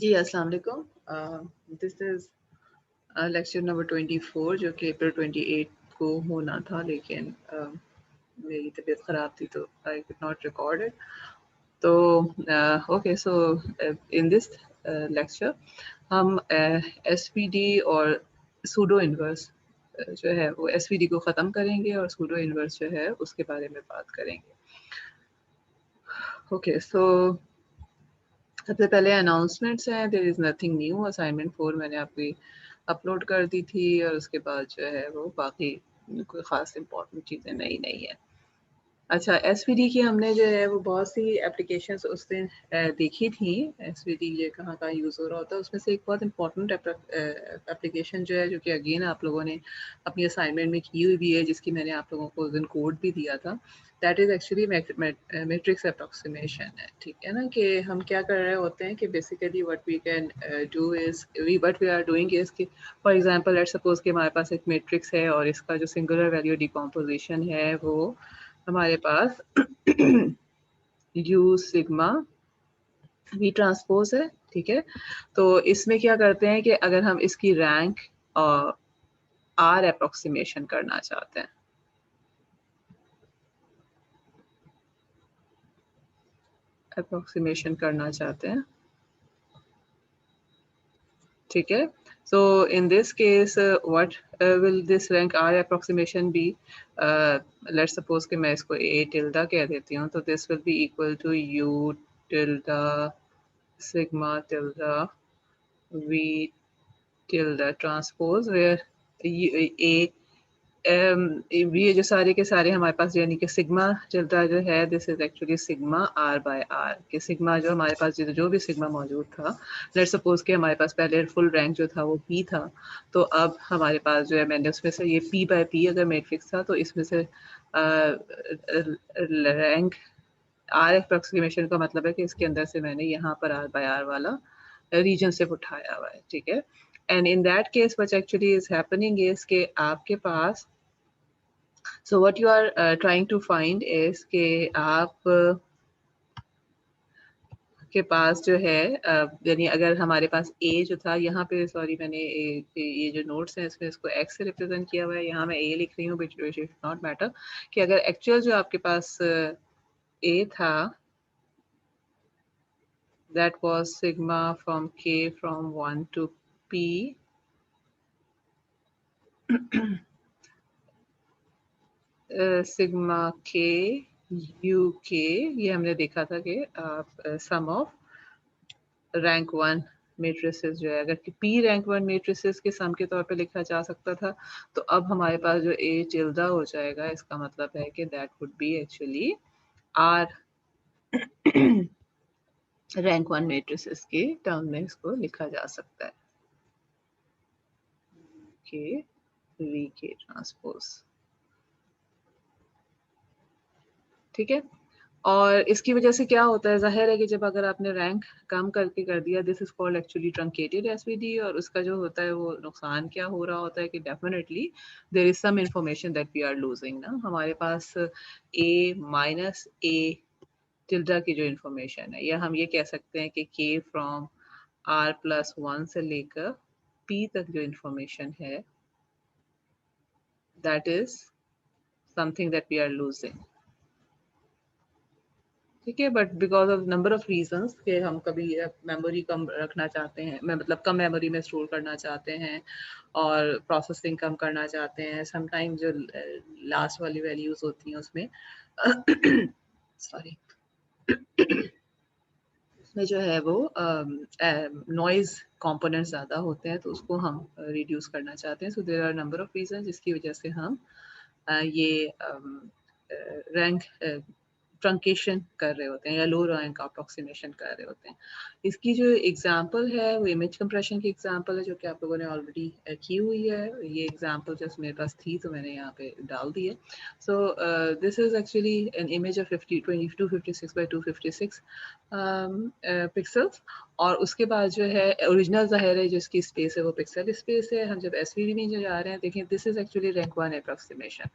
जी अस्सलाम वालेकुम। This is lecture number 24 जो कि अप्रैल 28 को होना था, लेकिन मेरी तबीयत ख़राब थी तो I could not record it. तो okay, so in this lecture हम एसवीडी और सूडो इन्वर्स जो है वो एसवीडी को ख़त्म करेंगे और सूडो इन्वर्स जो है उसके बारे में बात करेंगे। ओके, सो सबसे पहले अनाउंसमेंट्स हैं। There is nothing new. Assignment 4 मैंने आपकी अपलोड कर दी थी और उसके बाद जो है वो बाकी कोई ख़ास इम्पोर्टेंट चीज़ें नहीं है। अच्छा, एसवीडी की हमने जो है वो बहुत सी एप्लीकेशंस उस दिन देखी थी। एसवीडी ये कहाँ यूज़ हो रहा होता है, उसमें से एक बहुत इम्पोर्टेंट एप्लीकेशन जो है, जो कि अगेन आप लोगों ने अपनी असाइनमेंट में की हुई भी है, जिसकी मैंने आप लोगों को उस दिन कोड भी दिया था। That is actually matrix approximation है। ठीक है ना, कि हम क्या कर रहे होते हैं कि basically what we can do is what we are doing is कि फॉर एग्जांपल लेट्स सपोज कि हमारे पास एक मैट्रिक्स है और इसका जो सिंगुलर वैल्यू डिकम्पोजिशन है वो हमारे पास यू सिग्मा वी ट्रांसपोज है। ठीक है, तो इसमें क्या करते हैं कि अगर हम इसकी रैंक आर अप्रोक्सीमेशन करना चाहते हैं, ठीक है, so in this case what will this rank r approximation be? Let's suppose कि मैं इसको a tilde कह देती हूँ, तो this will be equal to u tilde sigma tilde v tilde transpose where a ये जो सारे के सारे हमारे पास यानी कि सिग्मा टिल्डा जो है this is actually sigma r by r, कि सिग्मा जो हमारे पास जो भी सिग्मा मौजूद था, लेट्स सपोज कि हमारे पास पहले फुल रैंक जो था वो पी था, तो अब हमारे पास जो है मैंने उसमें से ये पी बाय पी अगर मैट्रिक्स था तो इसमें से रैंक आर अप्रोक्सीमेशन का मतलब है कि इसके अंदर से मैंने यहाँ पर आर बाय आर वाला रीजन से उठाया हुआ है। ठीक है, and in that case what actually is happening is के आपके पास so what you are trying to find is कि आप के पास जो है यानी अगर हमारे पास a जो था यहाँ पे, सॉरी मैंने ये जो नोट्स हैं इसमें इसको x से रिप्रेजेंट किया हुआ है, यहाँ मैं a लिख रही हूँ which इज नॉट मैटर, कि अगर एक्चुअल जो आपके पास a था that was sigma from k from 1 to p sigma के यू के, ये हमने देखा था कि सम ऑफ रैंक वन मेट्रिसेस जो है अगर पी रैंक वन मेट्रिसेस के सम के तौर पे लिखा जा सकता था, तो अब हमारे पास जो ए टिल्डा हो जाएगा इसका मतलब है कि that would be actually r rank one matrices के टर्म में इसको लिखा जा सकता है, के वी के ट्रांसपोज। ठीक है, और इसकी वजह से क्या होता है, जाहिर है कि जब अगर आपने रैंक कम करके कर दिया, this is called actually truncated SVD, और उसका जो होता है वो नुकसान क्या हो रहा होता है कि definitely there is some information that we are losing ना। हमारे पास ए माइनस ए टिल्डा की जो इंफॉर्मेशन है, या हम ये कह सकते हैं कि के फ्रॉम आर प्लस वन से लेकर पी तक जो इंफॉर्मेशन है that is something that we are losing. ठीक है, but because of number of reasons कि हम कभी मेमोरी कम रखना चाहते हैं, मैं मतलब कम मेमोरी में स्टोर करना चाहते हैं और प्रोसेसिंग कम करना चाहते हैं, समटाइम जो लास्ट वाली वैल्यूज होती हैं उसमें सॉरी उसमें जो है वो नॉइज कंपोनेंट ज़्यादा होते हैं, तो उसको हम रिड्यूस करना चाहते हैं। So there are number of reason जिसकी वजह से हम ये रैंक ट्रंकेशन कर रहे होते हैं या लो रैंक अप्रोक्सीमेशन कर रहे होते हैं। इसकी जो एग्जांपल है वो इमेज कंप्रेशन की एग्जांपल है, जो कि आप लोगों ने ऑलरेडी की हुई है। ये एग्जांपल जस्ट मेरे पास थी तो मैंने यहाँ पे डाल दी है। So this is actually an image of 256 by 256 pixels, और उसके बाद जो है ओरिजिनल ज़ाहिर है जिसकी स्पेस है वो पिक्सल स्पेस है। हम जब एसवीडी में जो जा रहे हैं, देखें this is actually rank one approximation.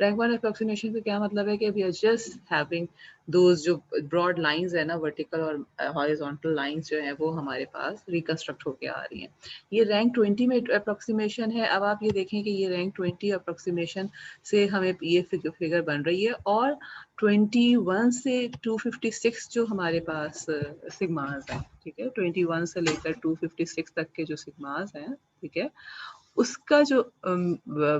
Rank one approximation का क्या मतलब है कि we are just having those जो ब्रॉड लाइंस है ना, वर्टिकल और हॉरिजॉन्टल लाइंस जो है वो हमारे पास रिकंस्ट्रक्ट होके आ रही हैं। ये रैंक 20 में अप्रोक्सीमेशन है। अब आप ये देखें कि ये रैंक 20 अप्रोक्सीमेशन से हमें ये फिगर बन रही है, और 21 से 256 जो हमारे पास सिग्मास हैं, ठीक है, 21 से लेकर 256 तक के जो सिग्मास हैं, ठीक है, उसका जो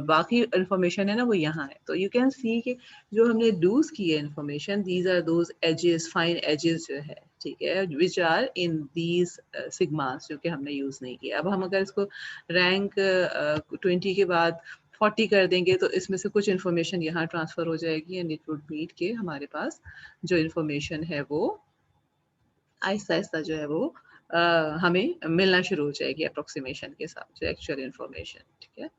बाकी इंफॉर्मेशन है ना वो यहाँ है। तो यू कैन सी कि जो हमने लूज की है information, these are those edges, fine edges जो है, ठीक है, विच आर इन दीज सिग्मास, जो कि हमने यूज नहीं किया। अब हम अगर इसको रैंक 20 के बाद 40 कर देंगे तो इसमें से कुछ इन्फॉर्मेशन यहाँ ट्रांसफर हो जाएगी, एंड इट वुड मीन के हमारे पास जो इन्फॉर्मेशन है वो आहिस्ता आहिस्ता जो है वो हमें मिलना शुरू हो जाएगी अप्रोक्सीमेशन के साथ, जो एक्चुअल इन्फॉर्मेशन, ठीक है।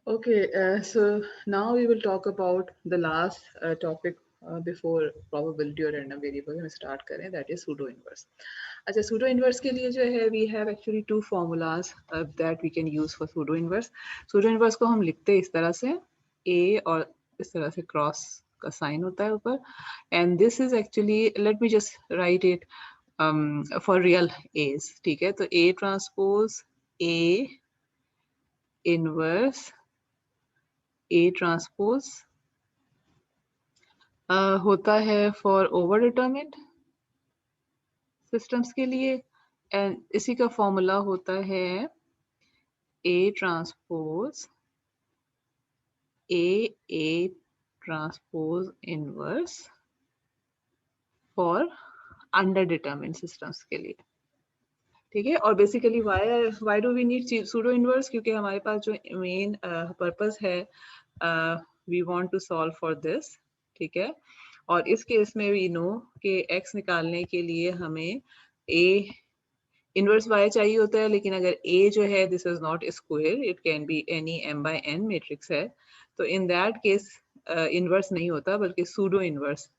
Okay, so now we will talk about the last topic before probability or random variable हम start करें, that is pseudo inverse. अच्छा, pseudo inverse के लिए जो है we have actually two formulas that we can use for pseudo inverse. Pseudo inverse को हम लिखते हैं इस तरह से, a और इस तरह से क्रॉस का साइन होता है ऊपर, and this is actually, let me just write it for real a's, ठीक है। तो a transpose a inverse A transpose होता है फॉर ओवर डिटरमिन्ड सिस्टम्स के लिए, एंड इसी का फॉर्मूला होता है A transpose A transpose inverse for under determined systems के लिए, ठीक है। और basically why do we need pseudo inverse, क्योंकि हमारे पास जो मेन पर्पस है, we want to solve for this, ठीक है। और इस केस में वी नो कि x निकालने के लिए हमें a इनवर्स y चाहिए होता है, लेकिन अगर a जो है this is not square, it can be any m/n matrix है, तो इन दैट केस इनवर्स नहीं होता बल्कि सूडो इनवर्स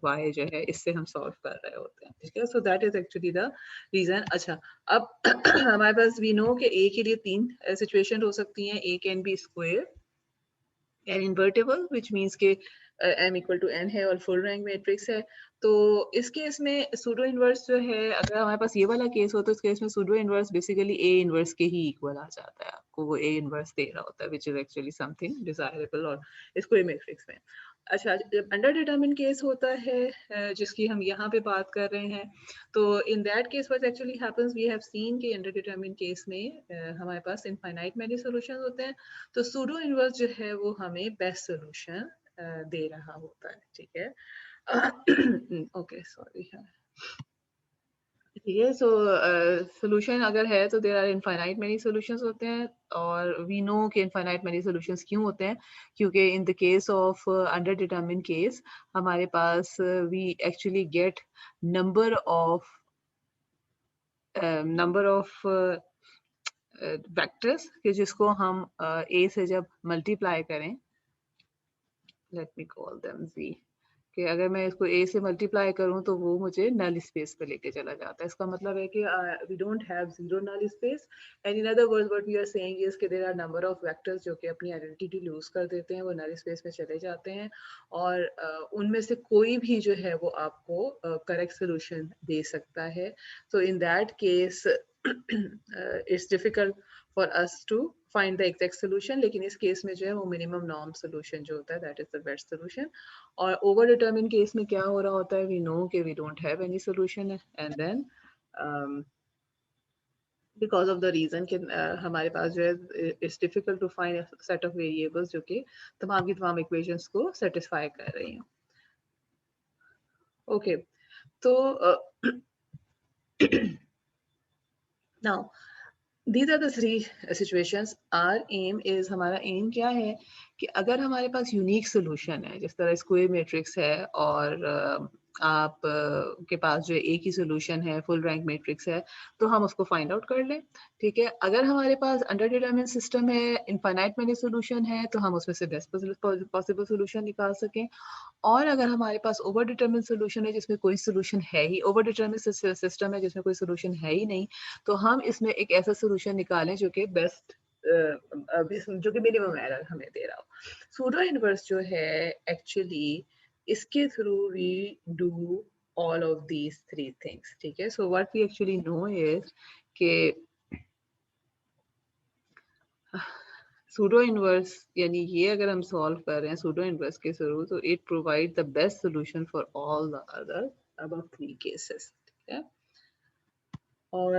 y जो है इससे हम सॉल्व कर रहे होते हैं, ठीक है। So that is actually the reason. अच्छा, अब हमारे पास वी नो कि a के लिए तीन सिचुएशन हो सकती हैं। a can be square and invertible, which means के m इक्वल टू n है और फुल रैंक मैट्रिक्स है। तो इस केस में सूडो इनवर्स जो है, अगर हमारे पास ये वाला केस हो तो इस केस में pseudo inverse basically a inverse के ही इक्वल आ जाता है, आपको वो a इनवर्स दे रहा होता है, which is actually something desirable और स्क्वायर मैट्रिक्स में। अच्छा, जब अंडर डिटरमिन केस होता है जिसकी हम यहाँ पे बात कर रहे हैं, तो in that case what actually happens, we have seen कि अंडर डिटरमिन केस में हमारे पास इनफाइनाइट मैनी सॉल्यूशंस होते हैं, तो सूडो इनवर्स जो है वो हमें बेस्ट सॉल्यूशन दे रहा होता है, ठीक है। ओके, सॉरी, ठीक है। सो सोल्यूशन अगर है तो there are infinite many solutions होते हैं, और वी नो कि इनफाइनाइट मेनी सॉल्यूशंस क्यों होते हैं, क्योंकि in the case of under determine case हमारे पास we actually get number of vectors कि जिसको हम a से जब मल्टीप्लाई करें, let me call them z, कि अगर मैं इसको a से मल्टीप्लाई करूं तो वो मुझे नल स्पेस पे लेके चला जाता है। इसका मतलब है कि we don't have zero null space, and in other words what we are saying is कि there are number of vectors जो कि अपनी आइडेंटिटी लूज कर देते हैं, वो नल स्पेस में चले जाते हैं, और उनमें से कोई भी जो है वो आपको करेक्ट सोल्यूशन दे सकता है। तो in that case it's difficult for us to find the exact solution, लेकिन इस केस में जो है वो मिनिमम नॉर्म सोल्यूशन जो होता है that is the best solution. और ओवर डिटरमिन केस में क्या हो रहा होता है, वी नो कि we don't have any solution, and then because of the reason कि हमारे पास जो है it's difficult to find set of variables जो कि तमाम की तमाम इक्वेशंस को सेटिस्फाई कर रही हैं। ओके, तो now these are the three situations. Our aim is, हमारा एम क्या है कि अगर हमारे पास यूनिक सोल्यूशन है, जिस तरह स्क्वायर मैट्रिक्स है, और आप के पास जो एक ही सोल्यूशन है, फुल रैंक मैट्रिक्स है, तो हम उसको फाइंड आउट कर लें, ठीक है। अगर हमारे पास अंडर डिटरमिन सिस्टम है, इनफाइनाइट मेनी सोल्यूशन है, तो हम उसमें से बेस्ट पॉसिबल सोल्यूशन निकाल सकें। और अगर हमारे पास ओवर डिटरमिन सोल्यूशन है जिसमें कोई सोल्यूशन है ही, ओवर डिटरमिन सिस्टम है जिसमें कोई सोल्यूशन है ही नहीं, तो हम इसमें एक ऐसा सोल्यूशन निकालें जो कि बेस्ट अभी जो कि मिनिमम एरर हमें दे रहा हो। सूडो इनवर्स जो है एक्चुअली इसके through we do all of these three things, ठीक है। So what we actually know is कि सूडो इनवर्स यानी ये अगर हम सॉल्व कर रहे हैं सूडो इनवर्स के थ्रू, तो it provide the best solution for all the other above three cases, ठीक है। और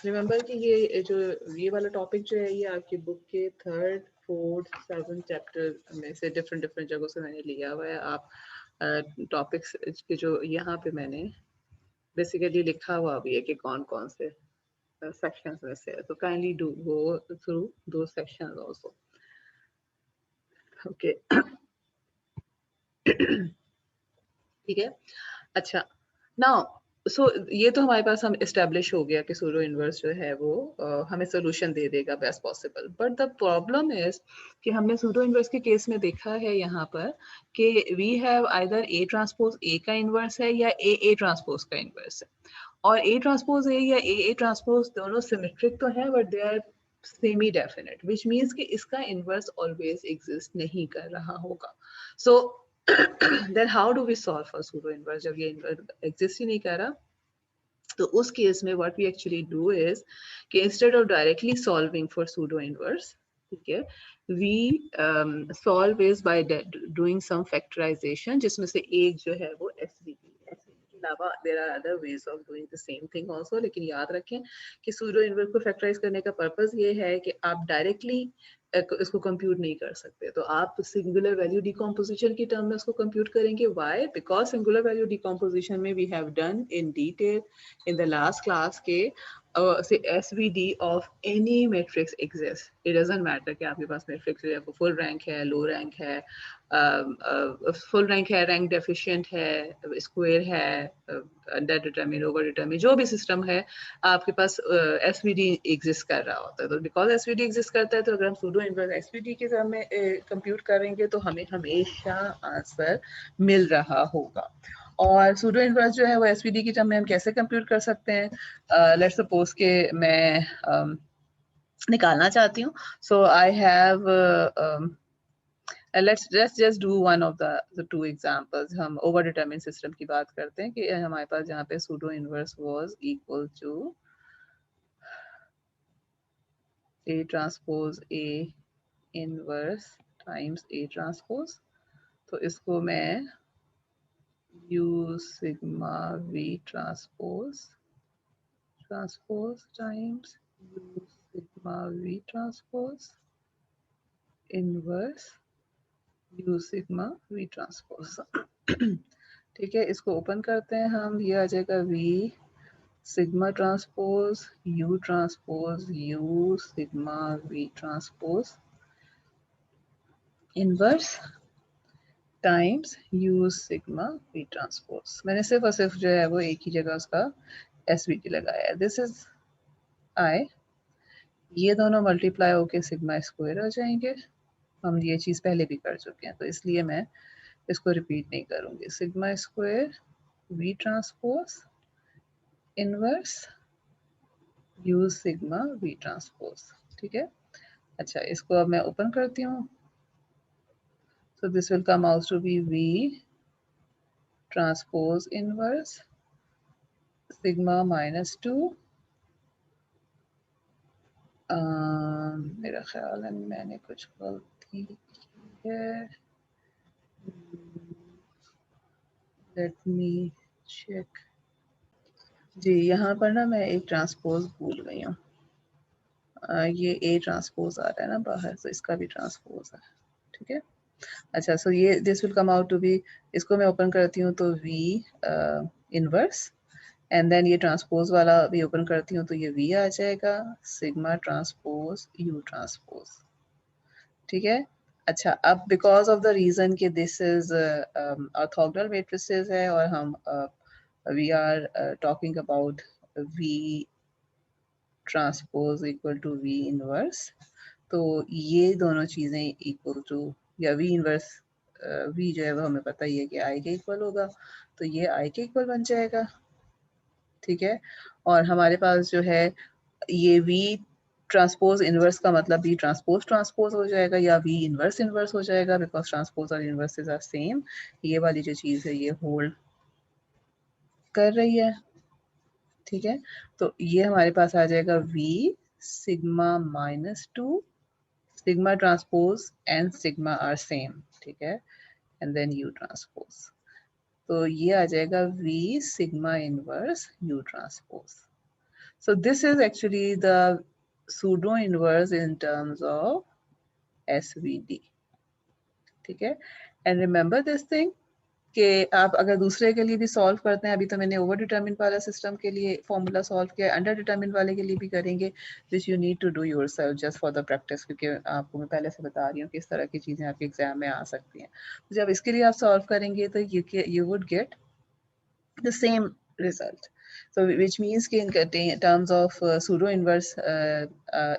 रिमेंबर कि ये वाला टॉपिक जो है ये आपकी बुक के 3rd 4th 7th चैप्टर में से डिफरेंट डिफरेंट जगहों से मैंने लिया हुआ है। आप टॉपिक्स के जो यहाँ पे मैंने बेसिकली लिखा हुआ भी है कि कौन कौन से सेक्शंस में से है, तो काइंडली डू गो थ्रू दो सेक्शंस आल्सो, ओके। ठीक है। अच्छा, नाउ सो ये तो हमारे पास हम एस्टेब्लिश हो गया कि सूडो इनवर्स जो है वो हमें सोल्यूशन दे देगा best possible, but the problem is कि हमने सूडो इनवर्स के केस में देखा है यहाँ पर कि we have either A transpose A का इनवर्स है या ए ट्रांसपोज का इनवर्स है, और ए ट्रांसपोज ए या ए ट्रांसपोज दोनों सिमेट्रिक तो है but they are semi definite, which means कि इसका इनवर्स ऑलवेज एग्जिस्ट नहीं कर रहा होगा। सो then how do we solve for pseudo inverse जब ये एग्जिस्ट ही नहीं कर रहा, तो उस केस में what we actually do is कि instead of directly solving for pseudo inverse, ठीक है, we solve is by doing some factorization जिसमें से एक जो है वो SVD के अलावा there are other ways of doing the same thing also, लेकिन याद रखें कि pseudo inverse को factorize करने का पर्पस ये है कि आप डायरेक्टली इसको कंप्यूट नहीं कर सकते, तो आप सिंगुलर वैल्यू डिकम्पोजिशन की टर्म में इसको कंप्यूट करेंगे। Why? Because singular value decomposition में we have done in detail in the last class के say SVD of any matrix exists, it doesn't matter कि आपके पास matrix है, full rank है, low rank है, full rank है, rank deficient है, square है, under determined, over determined, जो भी system है आपके पास SVD exist कर रहा होता है। तो because SVD exist करता है तो अगर हम pseudo inverse SVD के टर्म में compute करेंगे तो हमें हमेशा आंसर मिल रहा होगा। और सूडो इनवर्स जो है वो एसवीडी की टर्म में हम कैसे कंप्यूट कर सकते हैं? लेट्स सपोज के मैं निकालना चाहती हूँ, so I have let's just do one of the two examples। हम ओवर डिटरमिन सिस्टम की बात करते हैं कि हमारे पास जहाँ पे pseudo inverse was equal to A transpose A inverse times A transpose, तो इसको मैं u sigma v transpose times u sigma v transpose inverse u sigma v transpose ठीक है, इसको ओपन करते हैं हम, ये आ जाएगा v sigma transpose u sigma v transpose inverse times u sigma v transpose। मैंने सिर्फ और सिर्फ जो है वो एक ही जगह उसका SVT लगाया है, दिस इज I, ये दोनों मल्टीप्लाई होके सिग्मा स्क्वायर आ जाएंगे। हम ये चीज़ पहले भी कर चुके हैं तो इसलिए मैं इसको रिपीट नहीं करूँगी। Sigma square v transpose inverse u sigma v transpose, ठीक है। अच्छा, इसको अब मैं ओपन करती हूँ, so this will come out to be v transpose inverse sigma -2, मेरा ख्याल है मैंने कुछ गलती की है, लेट मी चेक। जी, यहाँ पर ना मैं एक ट्रांसपोज भूल गई हूँ, ये ए ट्रांसपोज आ रहा है ना बाहर, तो इसका भी ट्रांसपोज है, ठीक है। अच्छा, सो ये this will come out to be, इसको मैं ओपन करती हूँ तो v इनवर्स एंड देन ये ट्रांसपोज वाला भी ओपन करती हूँ तो ये v आ जाएगा सिग्मा ट्रांसपोज u ट्रांसपोज, ठीक है। अच्छा, अब बिकॉज ऑफ द रीजन कि दिस इज ऑर्थोगोनल मैट्रिसेस है और हम we are talking about v transpose equal to v inverse, तो ये दोनों चीज़ें इक्वल टू या v इनवर्स v जो है वो हमें पता ही है कि i के इक्वल होगा, तो ये i के इक्वल बन जाएगा, ठीक है। और हमारे पास जो है ये v ट्रांसपोज इनवर्स का मतलब भी ट्रांसपोज ट्रांसपोज हो जाएगा या वी इनवर्स इनवर्स हो जाएगा, बिकॉज ट्रांसपोज और इनवर्सेस आर सेम। ये वाली जो चीज़ है ये होल्ड कर रही है, ठीक है। तो ये हमारे पास आ जाएगा V sigma -2 sigma transpose and sigma are same, ठीक है, एंड देन यू ट्रांसपोज। तो ये आ जाएगा V sigma inverse U transpose. So this is actually the pseudo inverse in terms of SVD, ठीक है। And remember this thing कि आप अगर दूसरे के लिए भी सॉल्व करते हैं, अभी तो मैंने ओवर डिटरमिन वाला सिस्टम के लिए फॉर्मूला सॉल्व किया, अंडर डिटरमिन वाले के लिए भी करेंगे, which you need to do yourself just for the practice, क्योंकि आपको मैं पहले से बता रही हूँ कि इस तरह की चीज़ें आपके एग्जाम में आ सकती हैं। तो जब इसके लिए आप सॉल्व करेंगे तो you would get the same result. So which means कि in terms of pseudo inverse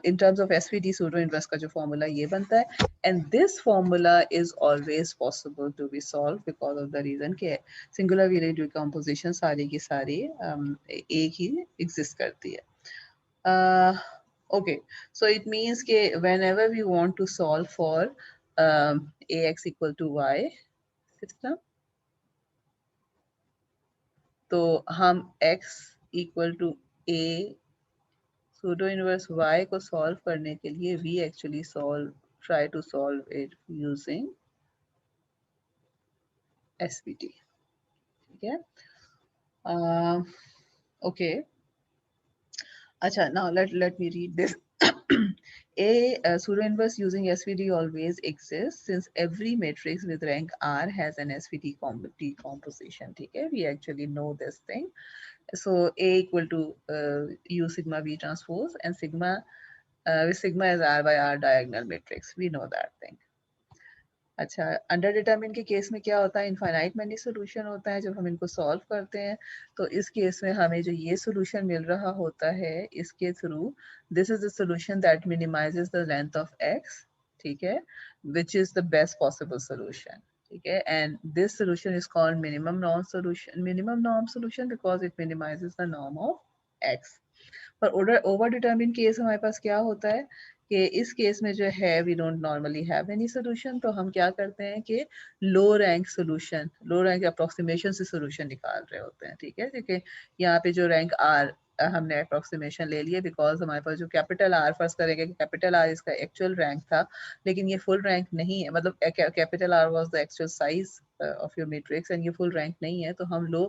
in terms of SVD pseudo inverse का जो formula ये बनता है, and this formula is always possible to be solved because of the reason कि singular variant decomposition सारी की सारी एक ही exist करती है। Okay, so it means कि whenever we want to solve for ax equal to y system, तो हम x equal to a pseudo inverse y को सॉल्व करने के लिए we actually try to solve it using SVD, ठीक है। Okay, अच्छा, now let me read this. A pseudo inverse using SVD always exists since every matrix with rank R has an SVD decomposition, ठीक है। We actually know this thing. So A equal to U sigma V transpose and sigma sigma is R by R diagonal matrix. We know that thing. अच्छा, under determine के case में क्या होता है, infinite many solution होता है। जब हम इनको सॉल्व करते हैं तो इस केस में हमें जो ये सोल्यूशन मिल रहा होता है, इसके through this is the solution that minimises the length of x, ठीक है, which is the best possible solution, ठीक है। And this solution is called minimum norm solution because it minimizes the norm of x. पर over determine case हमारे पास क्या होता है कि इस केस में जो है we don't normally have any solution, तो हम क्या करते हैं कि लो रैंक अप्रोक्सीमेशन से सोल्यूशन निकाल रहे होते हैं, ठीक है। देखिए यहाँ पे जो रैंक आर हमने अप्रोक्सीमेशन ले लिया बिकॉज हमारे पास जो कैपिटल आर, फर्स्ट करेंगे कि कैपिटल आर इसका एक्चुअल रैंक था, लेकिन ये फुल रैंक नहीं है, मतलब capital R was the actual size of your matrix and ये फुल रैंक नहीं है, तो हम लो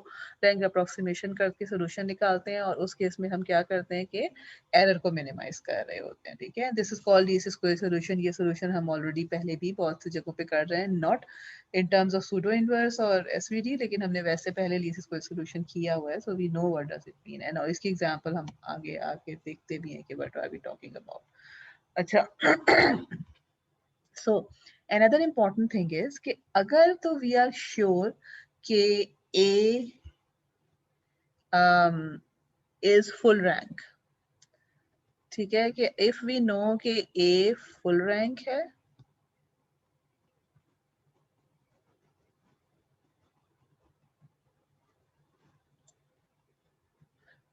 रैंक अप्रोक्सीमेशन करके सोल्यूशन निकालते हैं और उस केस में हम क्या करते हैं कि एरर को मिनिमाइज कर रहे होते हैं, ठीक है। This is called least square solution. ये सोल्यूशन हम ऑलरेडी पहले भी बहुत सी जगहों पे कर रहे हैं, not in terms of pseudo inverse और एसवीडी, लेकिन हमने वैसे पहले लीस्ट स्क्वायर सोल्यूशन किया हुआ है, so we know what does it mean and इसकी एग्जांपल हम आगे आके देखते भी हैं कि what are we talking about. अच्छा, so another important thing is कि अगर तो वी आर श्योर कि ए इज फुल रैंक, ठीक है, कि इफ वी नो कि ए फुल रैंक है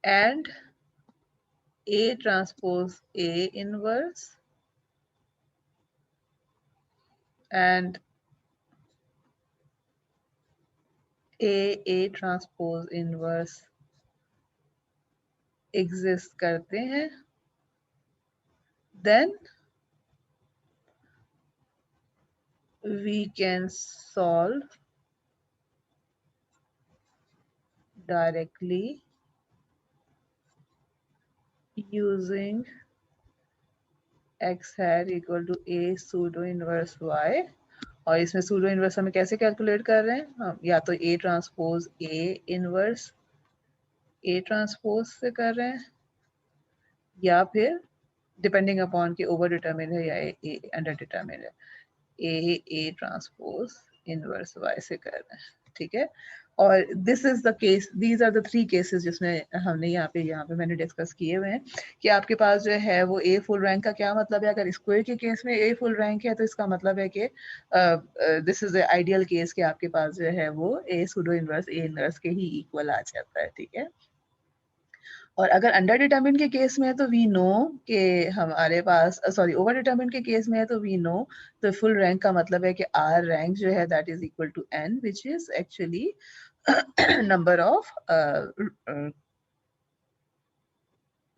and A transpose A inverse and A transpose inverse exist करते हैं, then we can solve directly using x hat equal to A pseudo inverse y। और इसमें pseudo inverse हमें कैसे calculate कर रहे हैं, हम या तो A transpose A inverse A transpose से कर रहे हैं या फिर डिपेंडिंग अपॉन कि ओवर डिटरमिन है या अंडर डिटरमिन है, ए ट्रांसपोज इनवर्स वाई से कर रहे हैं, ठीक है। और this is the case, these are the three cases जिसमें हमने यहाँ पे मैंने डिस्कस किए हुए हैं कि आपके पास जो है वो ए फुल रैंक का क्या मतलब है। अगर स्क्वायर के केस में ए फुल रैंक है तो इसका मतलब है कि दिस इज आइडियल केस कि आपके पास जो है वो ए सूडो इनवर्स ए इनवर्स के ही इक्वल आ जाता है, ठीक है। और अगर अंडर डिटरमिन के केस में है तो वी नो कि हमारे पास सॉरी ओवर डिटरमिन के केस में है तो वी नो तो फुल रैंक का मतलब है कि आर रैंक जो है that is equal to N which is actually number of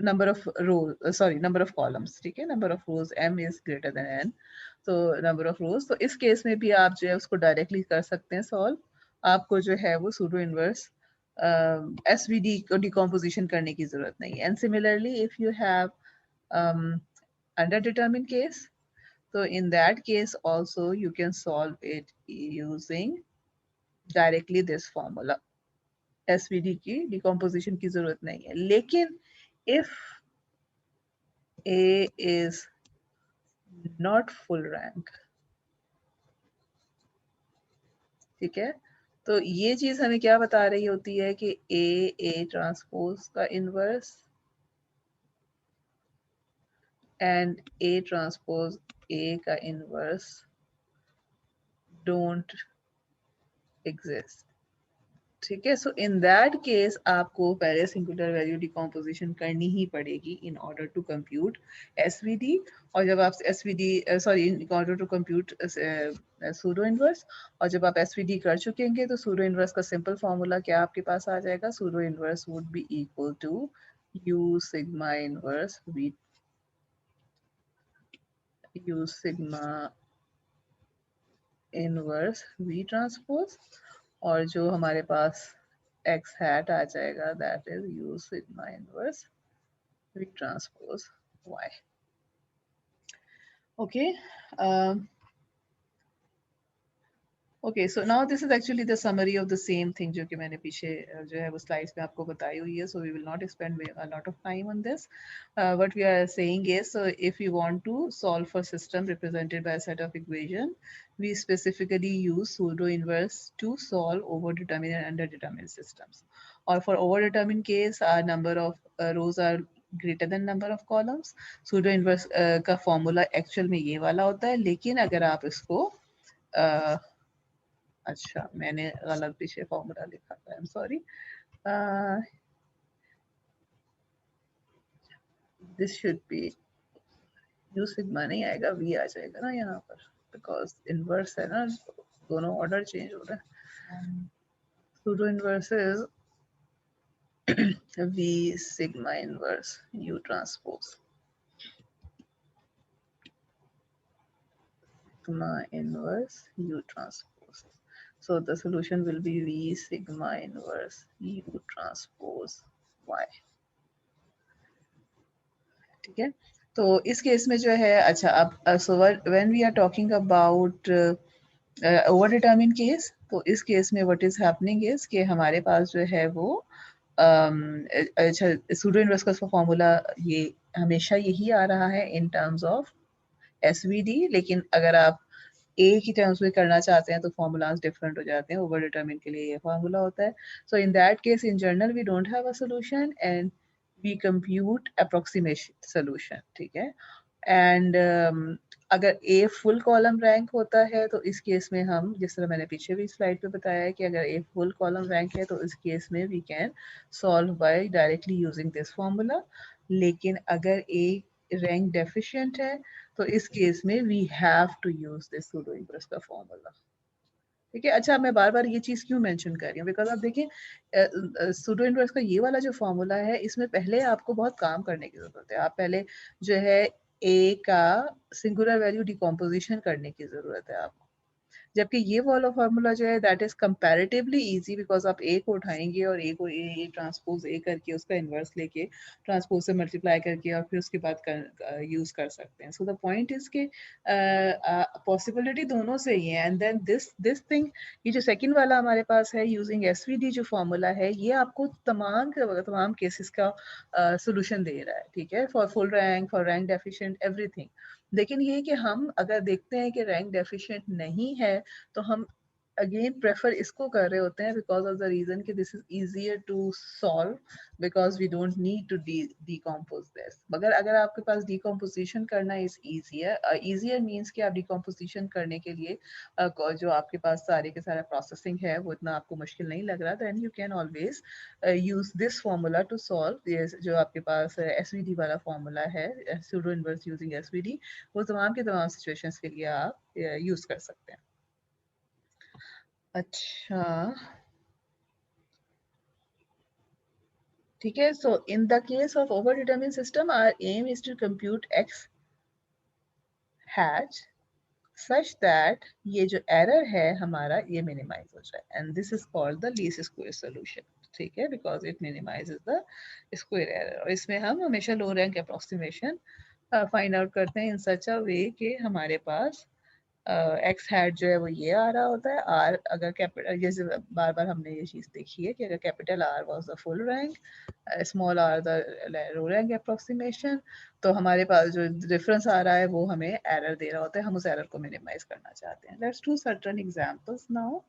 number of rows sorry number of columns ठीक है number of rows m is greater than n तो number of rows तो इस केस में भी आप जो है उसको डायरेक्टली कर सकते हैं सॉल्व आपको जो है वो सूडो इनवर्स SVD को डिकम्पोजिशन करने की जरूरत नहीं है and similarly if you have under determine case so in that case also you can solve it using directly this formula SVD की डिकम्पोजिशन की जरूरत नहीं है लेकिन if A is not full rank ठीक है तो ये चीज हमें क्या बता रही होती है कि A ट्रांसपोज का inverse and A transpose A का इनवर्स डोंट एग्जिस्ट ठीक है सो इन दैट केस आपको पहले सिंगुलर वैल्यू डिकम्पोजिशन करनी ही पड़ेगी in order to compute SVD और जब आप SVD sorry in order to compute pseudo inverse और जब आप एसवीडी कर चुकेंगे तो सूडो इनवर्स का सिंपल फार्मूला क्या आपके पास आ जाएगा pseudo inverse would be equal to U sigma inverse V U sigma inverse V transpose और जो हमारे पास x hat आ जाएगा that is u sigma inverse v transpose y okay um, okay so now this is actually the summary of the same thing जो कि मैंने पीछे जो है वो slides में आपको बताई हुई है so we will not spend a lot of time on this what we are saying is so if you want to solve for system represented by a set of equation we specifically use pseudo inverse to solve over determined and under determined systems or for over determined case our number of rows are greater than number of columns pseudo inverse का formula actual में ये वाला होता है लेकिन अगर आप इसको अच्छा मैंने गलत पीछे फॉर्मूला लिखा था I am sorry this should be you sigma नहीं आएगा वी आ जाएगा ना यहाँ पर बिकॉज इनवर्स है ना दोनों ऑर्डर चेंज हो रहा है pseudo inverse is V sigma inverse U transpose sigma inverse U transpose so the solution will be v sigma inverse u transpose y ठीक है तो इस केस में जो है अच्छा अब so when we are talking about over determine case तो इस केस में व्हाट इज हैपनिंग इज कि हमारे पास जो है वो अच्छा सूडो इनवर्स का फॉर्मूला ये हमेशा यही आ रहा है इन टर्म्स ऑफ एसवीडी लेकिन अगर आप ए की टर्म्स में करना चाहते हैं तो फॉर्मूलाज डिफरेंट हो जाते हैं ओवर डिटरमिन के लिए ये फॉर्मूला होता है so in that case in general we don't have a solution and we compute approximation solution ठीक है एंड अगर ए फुल कॉलम रैंक होता है तो इस केस में हम जिस तरह मैंने पीछे भी स्लाइड पे बताया है कि अगर ए फुल कॉलम रैंक है तो इस केस में we can solve by directly using this formula लेकिन अगर ए रैंक डेफिशिएंट है तो इस केस में we have to use this pseudo inverse का फॉर्मूला ठीक है अच्छा मैं बार बार ये चीज क्यों मेंशन कर रही हूँ बिकॉज आप देखिए सूडो इनवर्स का ये वाला जो फॉर्मूला है इसमें पहले आपको बहुत काम करने की जरूरत है आप पहले जो है ए का सिंगुलर वैल्यू डिकम्पोजिशन करने की जरूरत है आपको जबकि ये वाला फार्मूला जो है that is comparatively easy because आप ए को उठाएंगे और ए को ए ट्रांसपोज ए करके उसका इन्वर्स लेके ट्रांसपोज से मल्टीप्लाई करके और फिर उसके बाद यूज कर सकते हैं सो द पॉइंट इज के पॉसिबिलिटी दोनों से ही है एंड देन दिस थिंग ये जो सेकंड वाला हमारे पास है यूजिंग एसवीडी जो फार्मूला है ये आपको तमाम केसेस का सोल्यूशन दे रहा है ठीक है for full rank for rank deficient everything लेकिन ये कि हम अगर देखते हैं कि रैंक डेफिशिएंट नहीं है तो हम अगेन प्रेफर इसको कर रहे होते हैं बिकॉज ऑफ द रीजन कि this is easier to solve because we don't need to decompose this. मगर अगर आपके पास डिकम्पोजिशन करना इज ईजियर, ईजियर मीन्स कि आप डिकम्पोजिशन करने के लिए जो आपके पास सारे के सारा प्रोसेसिंग है वो इतना आपको मुश्किल नहीं लग रहा, then you can always use this formula to solve. जो आपके पास एसवीडी वाला फॉर्मूला है, सूडो इनवर्स यूजिंग एसवीडी, वो तमाम के तमाम सिचुएशंस के लिए आप यूज कर सकते हैं। अच्छा, ठीक है। So in the case of over determine system our aim is to compute X hat such that ये जो एरर है हमारा ये मिनिमाइज हो जाए, and this is called the least square solution. ठीक है, because it minimizes the square error. और इसमें हम हमेशा low rank approximation find out करते हैं इन सच अ वे कि हमारे पास एक्स हैट जो है वो ये आ रहा होता है। आर अगर कैपिटल, जैसे बार बार हमने ये चीज़ देखी है कि अगर capital R was the full rank, small R the low rank approximation, तो हमारे पास जो डिफरेंस आ रहा है वो हमें एरर दे रहा होता है। हम उस एरर को मिनिमाइज करना चाहते हैं। Let's do certain examples now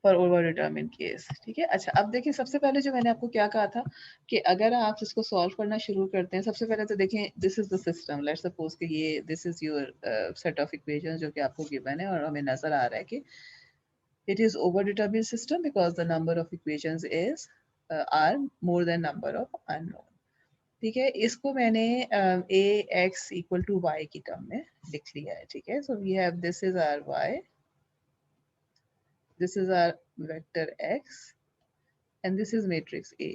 for over determine case. ठीक है, अच्छा अब देखिए, सबसे पहले जो मैंने आपको क्या कहा था कि अगर आप इसको सॉल्व करना शुरू करते हैं, सबसे पहले तो देखें this is the system. Let's suppose कि ये this is your set of equation जो कि आपको गिवन है और हमें नजर आ रहा है कि it is overdetermined system because the number of equations is are more than number of unknown। ठीक है, इसको मैंने a x equal to y की टर्म में लिख लिया है। ठीक है, so we have this is our y, this is our vector x and this is matrix A।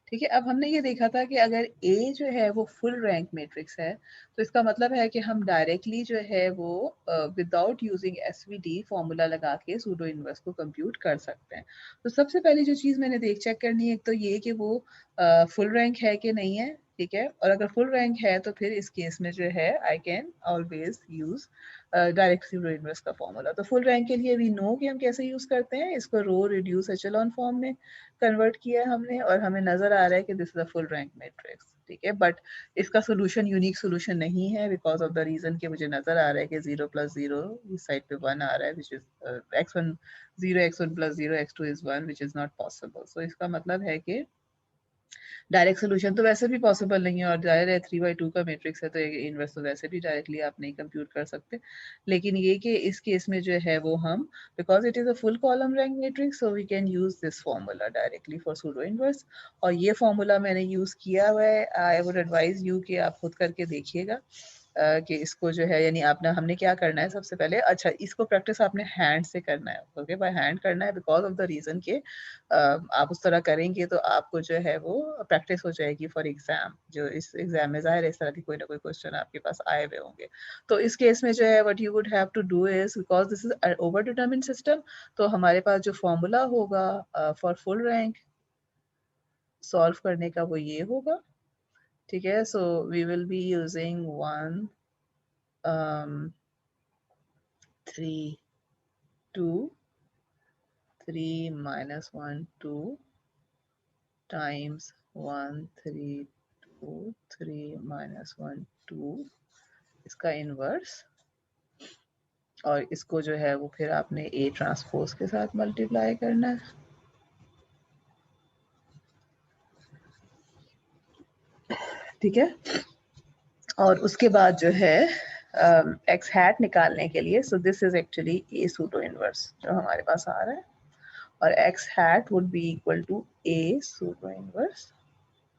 ठीक है, अब हमने ये देखा था कि अगर A जो है वो फुल रैंक मैट्रिक्स है तो इसका मतलब है कि हम डायरेक्टली जो है वो विदाउट यूजिंग एसवीडी फॉर्मूला लगा के सूडो इनवर्स को कंप्यूट कर सकते हैं। तो सबसे पहली जो चीज़ मैंने चेक करनी है तो ये कि वो फुल रैंक है कि नहीं है। ठीक है, और अगर फुल रैंक है तो फिर इस केस में जो है I can always use direct pseudo inverse का फॉर्मूला। तो फुल रैंक के लिए वी नो कि हम कैसे यूज करते हैं, इसको रो रिड्यूस एचेलॉन फॉर्म में कन्वर्ट किया है हमने और हमें नजर आ रहा है कि this is a full rank matrix. ठीक है, बट इसका सोल्यूशन यूनिक सोल्यूशन नहीं है बिकॉज ऑफ द रीजन कि मुझे नजर आ रहा है कि 0 + 0 इस साइड पे 1 आ रहा है which is x1 0, x1 + 0, x2 is 1 which is not possible. So इसका मतलब है कि डायरेक्ट सोल्यूशन तो वैसे भी पॉसिबल नहीं है और जाहिर है 3/2 का मैट्रिक्स है तो इनवर्स तो वैसे भी डायरेक्टली आप नहीं कंप्यूट कर सकते। लेकिन ये कि इस केस में जो है वो हम, because it is a full column rank matrix, so we can use this formula directly for pseudo inverse. और ये फॉर्मूला मैंने यूज किया हुआ है। आई वुड एडवाइज यू कि आप खुद करके देखिएगा कि इसको जो है, यानी आपने हमने क्या करना है सबसे पहले, अच्छा इसको प्रैक्टिस आपने हैंड से करना है। ओके, बाय हैंड करना है बिकॉज ऑफ द रीजन के आप उस तरह करेंगे तो आपको जो है वो प्रैक्टिस हो जाएगी फॉर एग्जाम। जो इस एग्जाम में ज़ाहिर है इस तरह की कोई ना कोई क्वेश्चन आपके पास आए हुए होंगे। तो इस केस में जो है what you would have to do is, because this is over determined system, तो हमारे पास जो फॉर्मूला होगा फॉर फुल रैंक सॉल्व करने का वो ये होगा। ठीक है, so we will be using 1 3 2 3 - 1 2 times 1 3 2 3 - 1 2 इसका इनवर्स, और इसको जो है वो फिर आपने A ट्रांसपोज के साथ मल्टीप्लाई करना है। ठीक है, और उसके बाद जो है एक्स हैट निकालने के लिए, so this is actually A pseudo inverse जो हमारे पास आ रहा है, और X hat would be equal to A pseudo inverse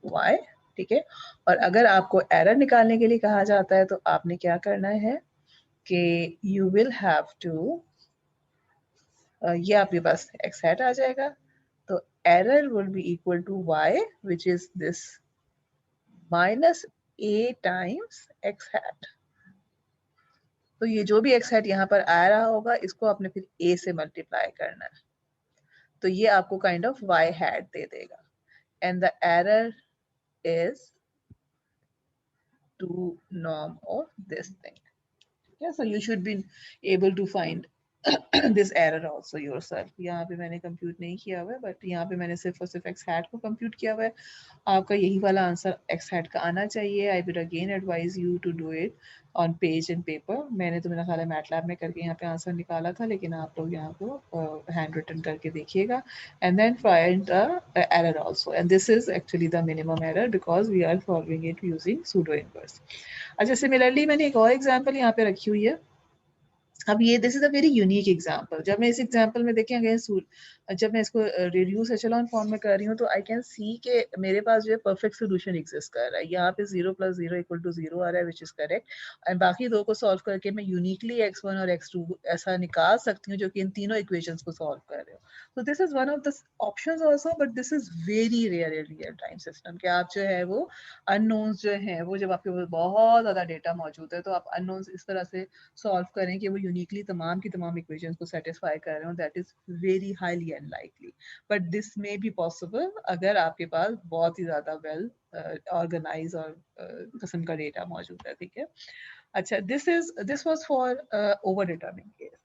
Y। ठीक है, और अगर आपको एरर निकालने के लिए कहा जाता है तो आपने क्या करना है कि यू विल हैव टू, ये आपके पास एक्स हैट आ जाएगा, तो error will be equal to y which is this minus a times X hat. तो ये जो भी एक्स हैट यहाँ पर आ रहा होगा इसको आपने फिर a से मल्टीप्लाई करना है, तो ये आपको काइंड ऑफ y हैट दे देगा, and the error is to norm of this thing. Yeah, so you should be able to find this error also your self. यहाँ पे मैंने कंप्यूट नहीं किया हुआ है, बट यहाँ पे मैंने सिर्फ और सिर्फ एक्स हैट को कंप्यूट किया हुआ है। आपका यही वाला आंसर एक्स हैट का आना चाहिए। I will again advise you to do it on page and paper. मैंने तो मेरा ख्याल है मैटलैब में करके यहाँ पे आंसर निकाला था, लेकिन आप लोग यहाँ को हैंड रिटन करके देखिएगा। And then find the error also, and this is actually the minimum error because we are solving it using pseudo inverse. अच्छा, सिमिलरली मैंने एक और एग्जाम्पल यहाँ पे रखी हुई है। अब ये this is a very unique example. जब मैं इस एग्जांपल में देखें अगेन, जब मैं इसको रिड्यूस एचेलॉन फॉर्म में कर रही हूँ, तो आई कैन सी के मेरे पास जो है परफेक्ट सोल्यूशन एग्जिस्ट कर रहा है। यहाँ पे 0 + 0 = 0 आ रहा है, विच इज करेक्ट। एंड बाकी दो को सॉल्व करके मैं यूनिकली x1 और x2 ऐसा निकाल सकती हूँ जो कि इन तीनों इक्वेशंस को सॉल्व कर रहे हो। तो this is one of the options also, but this is very rare in real time system कि आप जो है वो अननोन्स जो है वो, जब आपके पास बहुत ज्यादा डेटा मौजूद है, तो आप अननोन्स इस तरह से सॉल्व करें कि वो यूनिकली तमाम की तमाम इक्वेशंस को सेटिस्फाई कर रहे हो। That is very highly unlikely, but this may be possible अगर आपके पास बहुत ही ज़्यादा वेल ऑर्गेनाइज और किस्म का डेटा मौजूद है। ठीक है, अच्छा, this was for over determine case.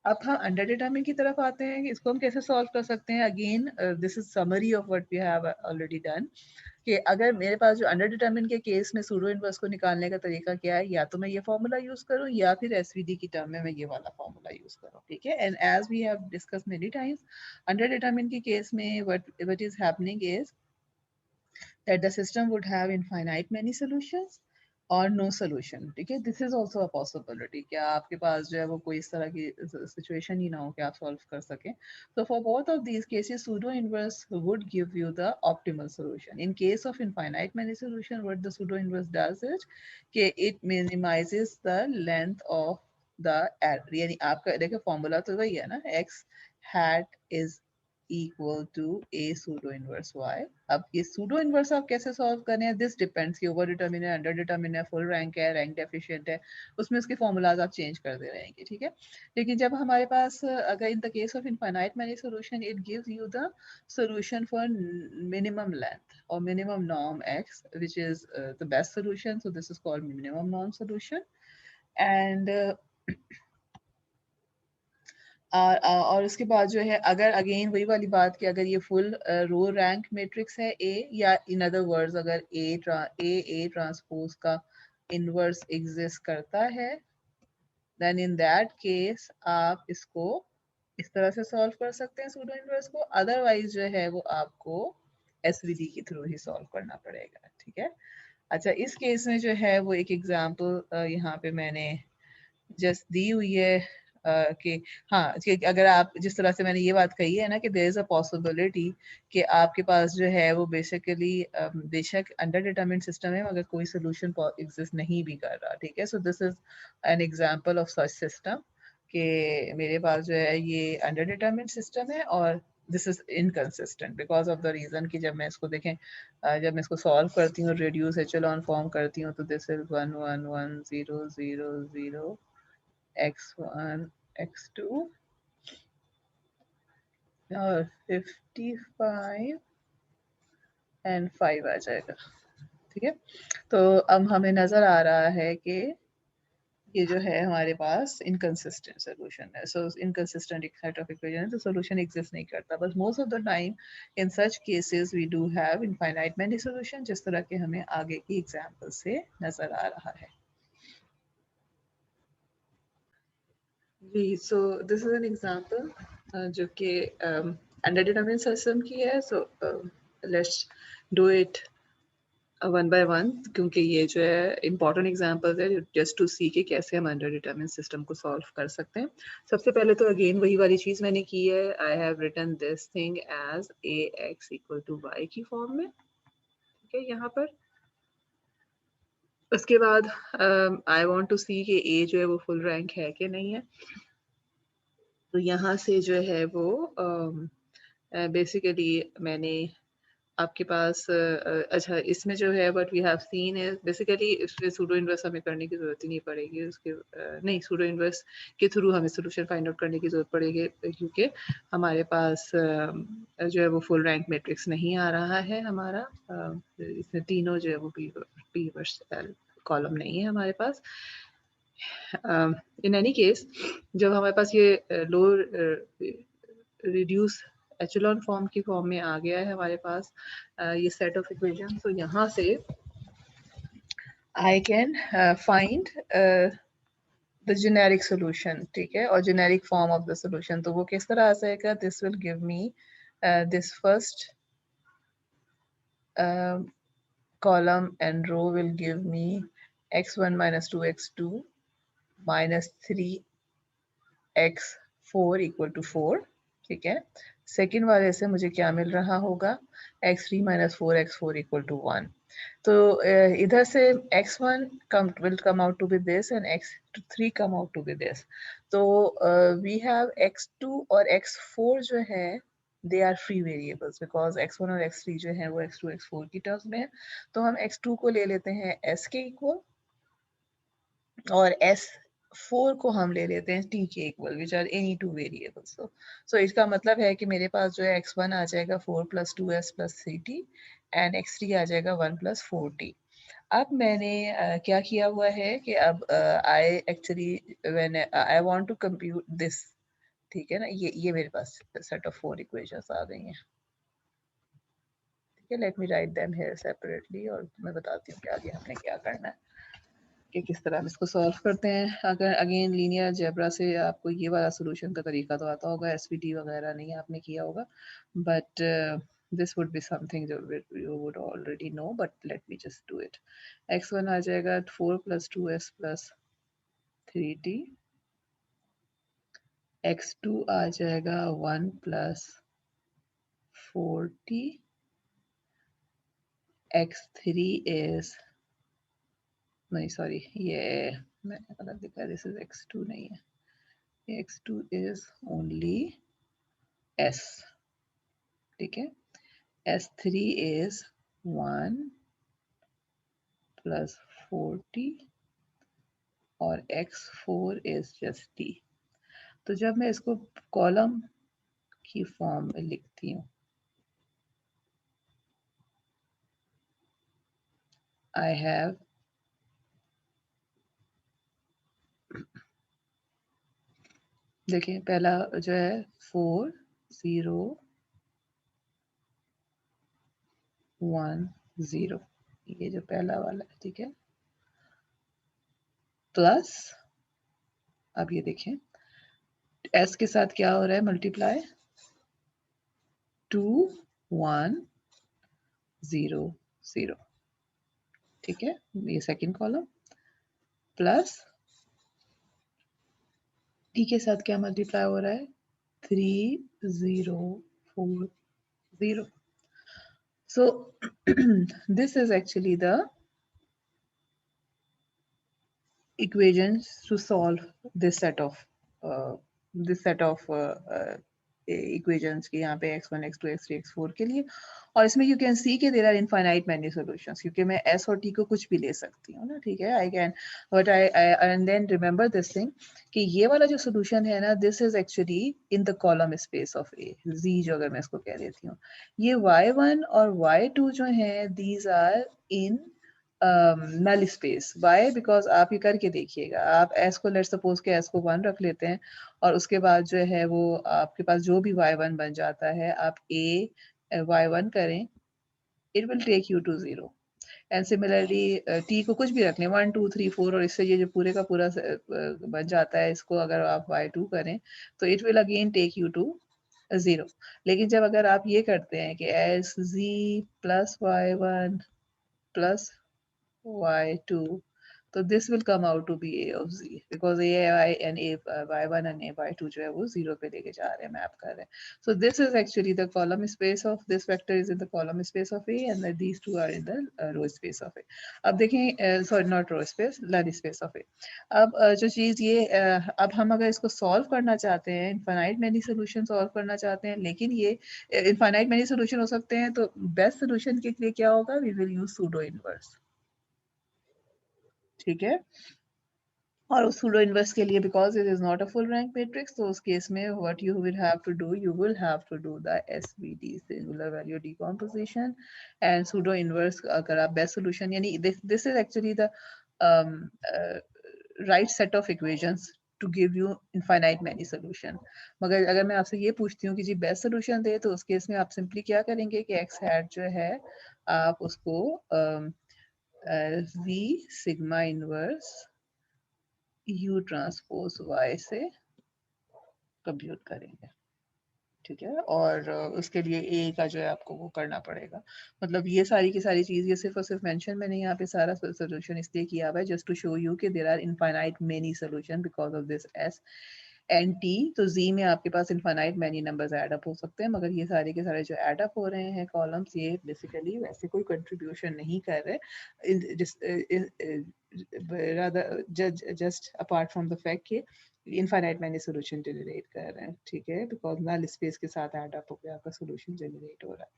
अब हम अंडर डिटरमिन की तरफ आते हैं कि इसको हम कैसे सॉल्व कर सकते हैं। Again this is summary of what we have already done, कि अगर मेरे पास जो अंडर डिटरमिन के केस में सूडो इनवर्स को निकालने का तरीका क्या है, या तो मैं ये फॉर्मूला यूज करूं या फिर एसवीडी की टर्म में मैं ये वाला फॉर्मूला यूज करूं। ठीक है, and as we have discuss many times, under determine के केस में what is happening is that the system would have infinite many solutions और नो सोल्यूशन। ठीक है, this is also a possibility कि आपके पास जो है वो कोई इस तरह की सिचुएशन ही ना हो कि आप सॉल्व कर सकें। तो for both of these cases pseudo inverse would give you the optimal solution. In case of infinite many solution, what the pseudo inverse does is कि it minimizes the length of the error. यानी आपका देखिए formula तो वही है ना, X hat is equal to a pseudo inverse y। अब ये pseudo inverse आप कैसे सॉल्व करें, दिस डिपेंड्स कि ओवर डिटरमिन है, अंडर डिटरमिन है, फुल रैंक है, रैंक डेफिशिएंट है, उसमें उसके फॉर्मूलाज आप चेंज करते रहेंगे। ठीक है, लेकिन जब हमारे पास अगर in the case of infinite many solution, it gives you the solution for minimum length और minimum norm x, which is the best solution, so this is called minimum norm solution। and और उसके बाद जो है, अगर again वही वाली बात कि अगर ये फुल रो रैंक मैट्रिक्स है ए, या इन अदर वर्ड्स अगर ए ट्रांसपोज का इनवर्स एग्जिस्ट करता है, देन इन दैट केस आप इसको इस तरह से सॉल्व कर सकते हैं सूडो इनवर्स को। अदरवाइज जो है वो आपको एसवीडी के थ्रू ही सॉल्व करना पड़ेगा। ठीक है, अच्छा, इस केस में जो है वो एक एग्जांपल यहाँ पे मैंने जस्ट दी हुई है कि हाँ, कि अगर आप जिस तरह से मैंने ये बात कही है ना कि देयर इज अ पॉसिबिलिटी कि आपके पास जो है वो बेसिकली बेशक अंडर डिटरमिन्ड सिस्टम है मगर कोई सोल्यूशन एग्जिस्ट नहीं भी कर रहा। ठीक है, so this is an example of such system कि मेरे पास जो है ये अंडर डिटरमिन्ड सिस्टम है और this is inconsistent because of the reason कि जब मैं इसको देखें, जब मैं इसको सॉल्व करती हूँ, रिड्यूस एचेलॉन फॉर्म करती हूँ, तो दिस इज 1 1 1 0 0 0 x1 x2 और 55 एंड 5 आ जाएगा। ठीक है, तो अब हमें नजर आ रहा है कि ये जो है हमारे पास इनकंसिस्टेंट सोल्यूशन है। सो इनकंसिस्टेंट एक सेट ऑफ इक्वेशन है, तो सोल्यूशन एग्जिस्ट नहीं करता। बस most of the time in such cases we do have infinite many solution, जिस तरह के हमें आगे की एग्जांपल से नजर आ रहा है। जी, so this is an example जो कि अंडर डिटरमिन्ड सिस्टम की है। So let's do it one by one, क्योंकि ये जो है इम्पॉर्टेंट एग्जांपल्स है जस्ट टू सी कि कैसे हम अंडर डिटरमिन्ड सिस्टम को सॉल्व कर सकते हैं। सबसे पहले तो अगेन वही वाली चीज मैंने की है, I have written this thing as A x equal to Y की फॉर्म में। ठीक है, यहाँ पर उसके बाद आई वांट टू सी कि ए जो है वो फुल रैंक है कि नहीं है। तो यहाँ से जो है वो बेसिकली मैंने आपके पास अच्छा, इसमें जो है व्हाट वी हैव सीन है बेसिकली इसमें सूडो इनवर्स हमें करने की जरूरत ही नहीं पड़ेगी। उसके नहीं, सूडो इनवर्स के थ्रू हमें सोल्यूशन फाइंड आउट करने की जरूरत पड़ेगी, क्योंकि हमारे पास जो है वो फुल रैंक मैट्रिक्स नहीं आ रहा है हमारा। इसमें तीनों जो है वो पी वर्स कॉलम नहीं है हमारे पास। इन एनी केस जब हमारे पास ये लो रिड्यूस एचेलॉन फॉर्म की फॉर्म में आ गया है हमारे पास ये सेट ऑफ इक्वेशन, तो यहाँ से I can find the generic solution, ठीक है, और generic form of the solution. तो वो किस तरह आ जाएगा, this will give me this first column and row will give me x1 minus 2x2 minus 3x4 equal to 4, ठीक है। सेकेंड वाले से मुझे क्या मिल रहा होगा, x3 minus 4x4 equal to 1। तो इधर से x1 will come out to be this and x3 come out to be this। तो we have x2 और x4 जो है they are free variables because x1 और x3 जो है वो x2 x4 की टर्म्स में है। तो हम x2 को ले लेते हैं s के इक्वल और s4 को हम ले लेते हैं t के equal which are any two variables. So इसका मतलब है कि मेरे पास जो है x1 आ जाएगा 4 + 2s + 3t एंड x3 आ जाएगा 1 + 4t। अब मैंने क्या किया हुआ है कि अब I actually when I want to compute this, ठीक है ना, ये मेरे पास सेट ऑफ 4 इक्वेशंस आ गई हैं, ठीक है। Let me write them here separately और मैं बताती हूँ कि आगे हमने क्या करना है कि किस तरह हम इसको सॉल्व करते हैं। अगर अगेन लीनियर अलजेब्रा से आपको ये वाला सोल्यूशन का तरीका तो आता होगा, एसवीटी वगैरह नहीं आपने किया होगा, but this would be something that you would already know, but let me just do it। x1 आ जाएगा 4 + 2s + 3t, x2 आ जाएगा 1 + 4t, x3 is नहीं सॉरी ये मैंने गलत लिखा, दिस इज x2 नहीं है, x2 is only s, ठीक है। s3 is 1 + 4t और x4 is just t। तो जब मैं इसको कॉलम की फॉर्म में लिखती हूँ, I have देखिए पहला जो है 4 0 1 0, ये जो पहला वाला है, ठीक है, प्लस अब ये देखें s के साथ क्या हो रहा है, मल्टीप्लाई 2 1 0 0, ठीक है, ये सेकंड कॉलम, प्लस t के साथ क्या मल्टीप्लाई हो रहा है, 3 0 4 0। So this is actually the equations to solve this set of equations के यहाँ पे x1 x2 x3 x4 के लिए। और इसमें you can see कि there are infinite many solutions क्योंकि मैं s और t को कुछ भी ले सकती हूँ ना, ठीक है। I can but I and then remember this thing कि ये वाला जो solution है ना, this is actually in the column space of A, z जो अगर मैं इसको कह देती हूँ, ये y1 और y2 जो है these are in null space. Why because आप ये करके देखिएगा, आप एस को लेट सपोज के एस को 1 रख लेते हैं और उसके बाद जो है वो आपके पास जो भी y1 बन जाता है आप a y1 करें, it will take you to 0 and similarly t को कुछ भी रख लें 1 2 3 4 और इससे ये जो पूरे का पूरा बन जाता है, इसको अगर आप y2 करें तो it will again take you to 0। लेकिन जब अगर आप ये करते हैं कि एस z + y1 + y2, तो this will come out to be a of z because a and a y1 and a y2 जो है वो 0 पे लेके जा रहे हैं, मैप कर रहे हैं। So this is actually the column space of this vector is in the column space of A and these two are in the row space of A। अब देखें sorry not row space, line space of A। अब जो चीज़ ये अब हम अगर इसको solve करना चाहते हैं, infinite many solution solve करना चाहते हैं, लेकिन ये infinite many solution हो सकते हैं, तो best solution के लिए क्या होगा, we will use pseudo inverse, ठीक है। और उस सूडो इनवर्स के लिए because it is not a full rank matrix, तो उस केस में what you will have to do, you will have to do the SVD singular value decomposition and pseudo inverse. अगर आप बेस्ट सोल्यूशन यानी this is actually the right set of equations to give you infinite many solution. मगर अगर मैं आपसे ये पूछती हूँ कि जी बेस्ट सोल्यूशन दे, तो उस केस में आप सिंपली क्या करेंगे कि x हैट जो है आप उसको v sigma inverse u transpose y से कंप्यूट करेंगे, ठीक है। और उसके लिए ए का जो है आपको वो करना पड़ेगा। मतलब ये सारी की सारी चीज़ ये सिर्फ और सिर्फ मेंशन मैंने यहाँ पे सारा सोल्यूशन इसलिए किया हुआ है जस्ट टू शो यू कि there are infinite many solution because of this S and T. तो जी में आपके पास infinite many numbers add up हो सकते हैं, मगर ये सारे के सारे जो ऐड अप हो रहे हैं कॉलम्स, ये बेसिकली वैसे कोई कंट्रीब्यूशन नहीं कर रहे, just apart from the fact कि इनफाइनाइट मैनी सोल्यूशन जनरेट कर रहे हैं, ठीक है, बिकॉज नल स्पेस के साथ ऐड अप होकर आपका सोल्यूशन जनरेट हो रहा है।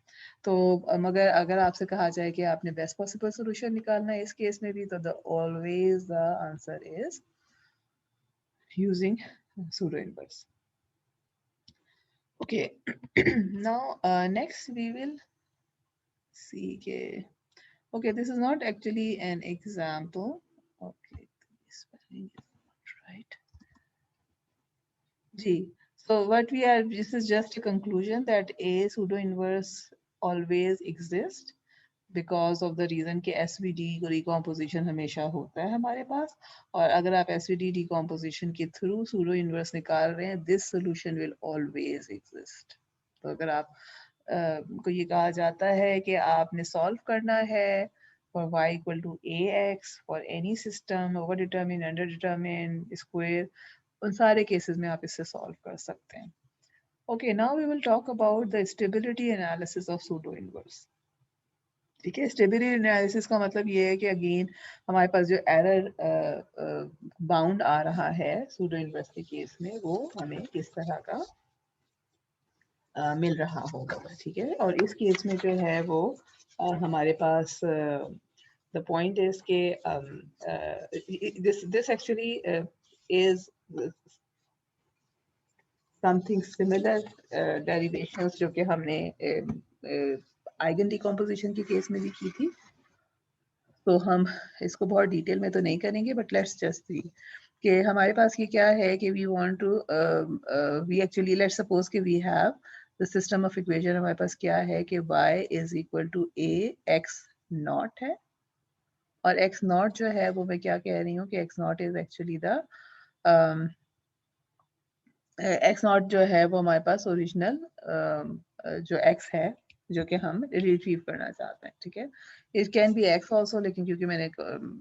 तो मगर अगर आपसे कहा जाए कि आपने बेस्ट पॉसिबल सोल्यूशन निकालना है इस केस में भी, तो the always the answer is using pseudo inverse. Okay, now next we will see okay, this is not actually an example. Okay, the spelling is not right. G. So what we are, this is just a conclusion that a pseudo inverse always exists because of the reason कि SVD recomposition हमेशा होता है हमारे पास, और अगर आप SVD recomposition के थ्रू सूडो इनवर्स निकाल रहे हैं, this solution will always exist. तो अगर आप को ये कहा जाता है कि आपने सॉल्व करना है for y equal to ax for any system over determined, under determined, square, उन सारे केसेस में आप इससे सॉल्व कर सकते हैं। Okay, now we will talk about the stability analysis of pseudo inverse. ठीक है, स्टेबिलिटी एनालिसिस का मतलब ये है कि अगेन हमारे पास जो एरर बाउंड आ रहा है सूडो इनवर्स के केस में, वो हमें किस तरह का मिल रहा होगा, ठीक है। और इस केस में जो है वो हमारे पास द पॉइंट इज के this actually is something similar derivations जो कि हमने आइगन डिकम्पोजिशन के केस में भी की थी। तो हम इसको बहुत डिटेल में तो नहीं करेंगे, बट लेट्स जस्ट सी कि हमारे पास ये क्या है कि we want to we actually let's suppose कि we have the system of equation, हमारे पास क्या है कि y is equal to a x not है, और x नॉट जो है वो मैं क्या कह रही हूँ कि x not is actually the x not जो है वो हमारे पास ओरिजिनल जो x है जो कि हम रिट्रीव करना चाहते हैं, ठीक है। It can be x also, लेकिन क्योंकि मैंने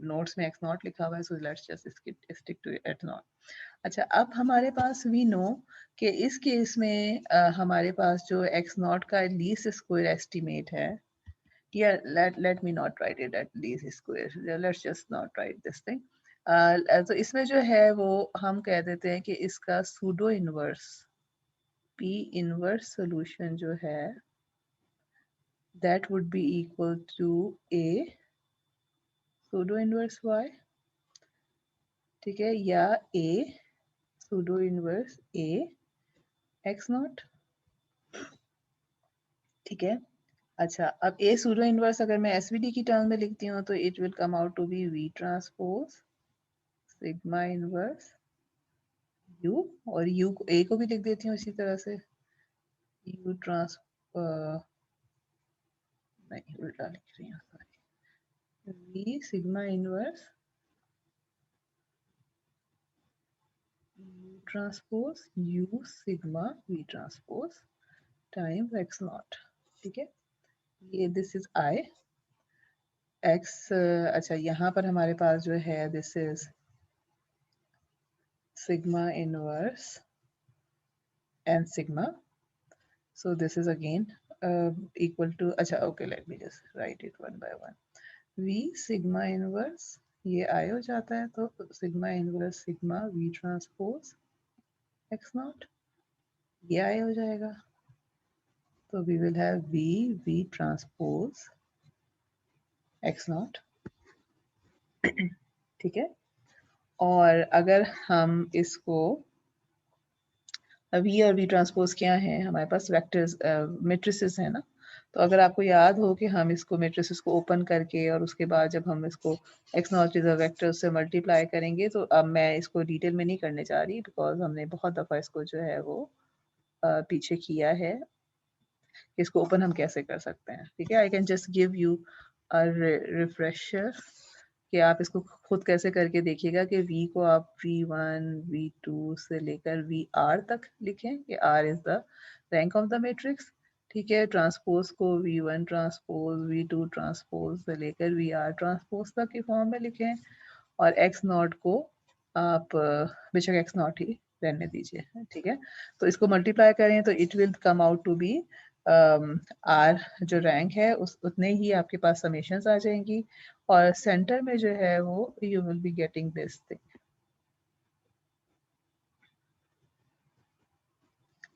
नोट्स में x नॉट लिखा हुआ है, so let's just stick to x naught. अच्छा, अब हमारे पास वी नो कि इस केस में हमारे पास जो x नॉट का लीस्ट स्क्वायर एस्टिमेट है, या let me not write it at least square, let's just not write this thing. तो इसमें जो है वो हम कह देते हैं कि इसका pseudo inverse P inverse solution जो है that would be equal to a pseudo inverse y, ठीक है, या a pseudo inverse a x not, ठीक है। अच्छा, अब a pseudo inverse अगर मैं SVD की टर्म में लिखती हूँ तो it will come out to be v transpose sigma inverse u, और u को a को भी लिख देती हूँ इसी तरह से u ट्रांस नहीं, उल्टा लिख रही हूँ, sorry, v sigma inverse u transpose u sigma v transpose times x not, ठीक है। ये दिस इज i x, अच्छा यहाँ पर हमारे पास जो है this is sigma inverse and sigma, so this is again equal to, अच्छा okay, let me just write it one by one. v sigma inverse ये i हो जाता है, तो sigma inverse sigma v transpose x naught ये i हो जाएगा, तो we will have v transpose x naught, ठीक है। और अगर हम इसको v और v ट्रांसपोज क्या है, हमारे पास वेक्टर्स मैट्रिसेस है ना, तो अगर आपको याद हो कि हम इसको मैट्रिसेस को ओपन करके और उसके बाद जब हम इसको x not is a vector से मल्टीप्लाई करेंगे, तो अब मैं इसको डिटेल में नहीं करने जा रही बिकॉज हमने बहुत दफ़ा इसको जो है वो पीछे किया है। इसको ओपन हम कैसे कर सकते हैं, ठीक है। I can just give you a refresher कि आप इसको खुद कैसे करके देखिएगा कि v को आप v1 v2 से लेकर vr तक लिखें कि r is the rank of the matrix, ठीक है। ट्रांसपोज को v1 ट्रांसपोज v2 ट्रांसपोज से लेकर vr ट्रांसपोज तक की फॉर्म में लिखें, और x नॉट को आप बेशक x नॉट ही रहने दीजिए, ठीक है। तो इसको मल्टीप्लाई करें तो it will come out to be R जो रैंक है उस उतने ही आपके पास समेशंस आ जाएंगी, और सेंटर में जो है वो you will be getting this thing,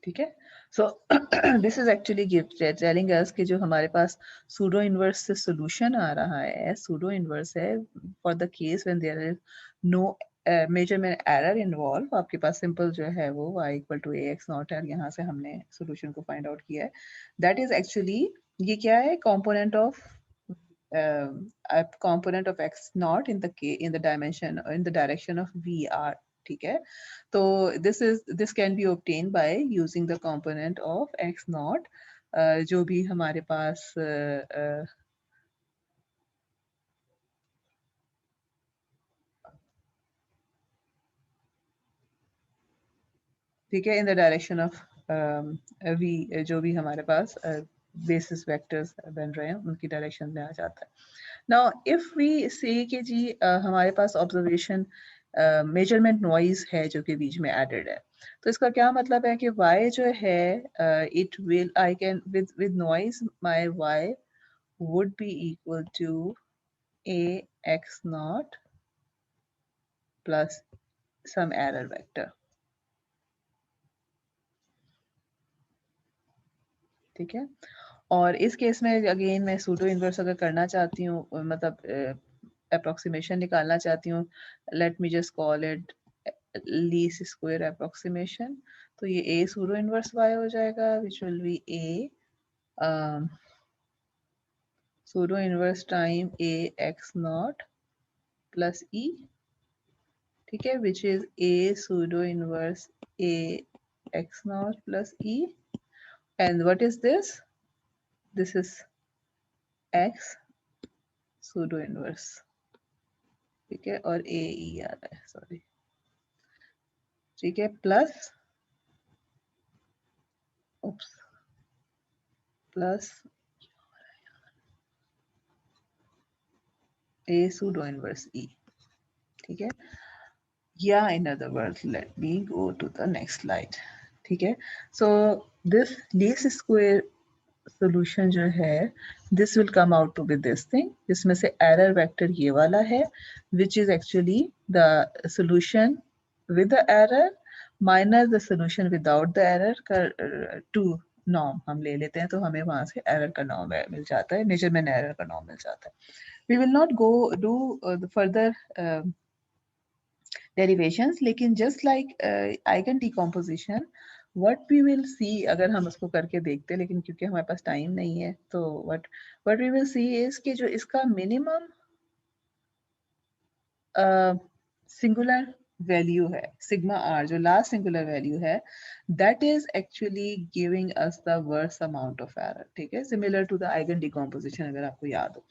ठीक है। So this is actually telling us कि जो हमारे पास सूडो इनवर्स से सॉल्यूशन आ रहा है, सूडो इनवर्स है for the case when there is no measurement error involve. आपके पास सिंपल जो है वो y equal to A X naught है, यहाँ से हमने सॉल्यूशन को फाइंड आउट किया है। दैट इज एक्चुअली ये क्या है, component of a component of x naught in the dimension in the direction of vr, ठीक है। तो this can be obtained by using the component of x naught, जो भी हमारे पास ठीक है, in the direction of v, जो भी हमारे पास बेसिस वेक्टर्स बन रहे हैं उनकी डायरेक्शन में आ जाता है। नाउ इफ वी से कि जी हमारे पास ऑब्जर्वेशन मेजरमेंट नॉइज है जो कि बीच में एडेड है, तो इसका क्या मतलब है कि y जो है it will I can with noise my y would be equal to a x naught plus some error vector, ठीक है। और इस केस में अगेन मैं सूडो इनवर्स अगर करना चाहती हूँ, मतलब अप्रोक्सीमेशन निकालना चाहती हूँ, let me just call it least square approximation, तो ये a सूडो इनवर्स y हो जाएगा which will be a pseudo inverse time a x not plus e, ठीक है, which is a pseudo inverse a x not plus e, and what is this is x pseudo inverse, ठीक है, और ए ई आ रहा है, sorry, ठीक है, plus oops plus A pseudo inverse E, ठीक है। या in other words let me go to the next slide, ठीक है। So this least square solution जो है this will come out to be this thing, जिसमें से एरर वेक्टर ये वाला है which is actually the solution with the error minus the solution without the error का टू नॉर्म हम ले लेते हैं, तो हमें वहां से एरर का नॉर्म मिल जाता है, मेजरमेंट एरर का नॉर्म मिल जाता है। We will not go do further derivations, लेकिन just like eigen decomposition what we will see, अगर हम उसको करके देखते, लेकिन क्योंकि हमारे पास टाइम नहीं है, तो what we will see is कि जो इसका मिनिमम सिंगुलर वैल्यू है सिग्मा आर, जो लास्ट सिंगुलर वैल्यू है, that is actually giving us the worst amount of error, ठीक है, similar to the eigen decomposition अगर आपको याद हो।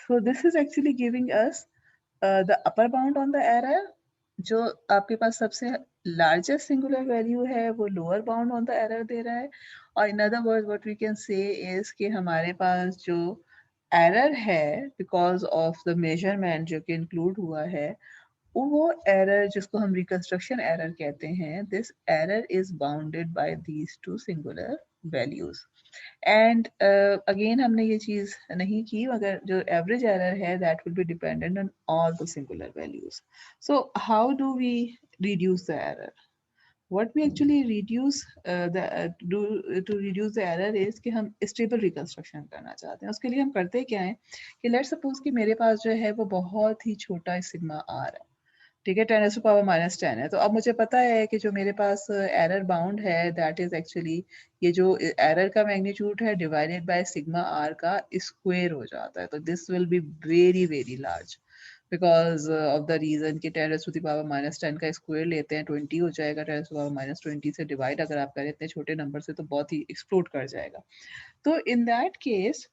So this is actually giving us the upper bound on the error, जो आपके पास सबसे लार्जेस्ट सिंगुलर वैल्यू है वो lower bound on the error दे रहा है, और in other word what we can say is कि हमारे पास जो एरर है बिकॉज ऑफ द मेजरमेंट जो कि इंक्लूड हुआ है, वो एरर जिसको हम रिकंस्ट्रक्शन एरर कहते हैं, this error is bounded by these two singular values. And again हमने ये चीज नहीं की, मगर जो एवरेज एरर है that will be dependent on all the singular values. So how do we reduce the error? What we actually reduce to reduce the error is कि हम stable reconstruction करना चाहते हैं। उसके लिए हम करते क्या हैं कि let's suppose कि मेरे पास जो है वो बहुत ही छोटा सिग्मा r है, ठीक है, 10⁻⁻10 है। तो अब मुझे पता है कि जो मेरे पास एरर बाउंड है दैट इज एक्चुअली ये जो एरर का मैग्नीट्यूड है डिवाइडेड बाय सिग्मा आर का स्क्वायर हो जाता है। तो this will be very very large because of the reason कि 10⁻⁻10 का स्क्वायर लेते हैं 20 हो जाएगा। 10⁻⁻20 से डिवाइड अगर आप करें इतने छोटे नंबर से तो बहुत ही एक्सप्लोड कर जाएगा। तो इन दैट केस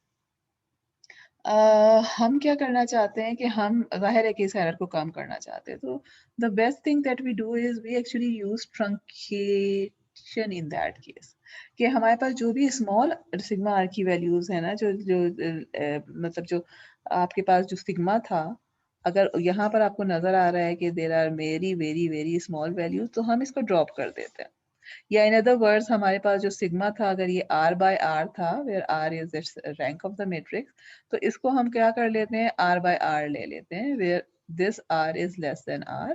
हम क्या करना चाहते हैं कि हम ज़ाहिर है कि इस एरर को कम करना चाहते हैं। तो the best thing that we do is we actually use truncation in that case कि हमारे पास जो भी स्मॉल सिग्मा आर की वैल्यूज है ना जो जो मतलब जो आपके पास जो सिग्मा था अगर यहाँ पर आपको नजर आ रहा है कि there are very very very small values तो हम इसको ड्रॉप कर देते हैं। या इन अदर वर्ड्स हमारे पास जो सिग्मा था अगर ये r बाय r था where r is its rank of the matrix तो इसको हम क्या कर लेते हैं r बाय r ले लेते हैं where this r is less than r।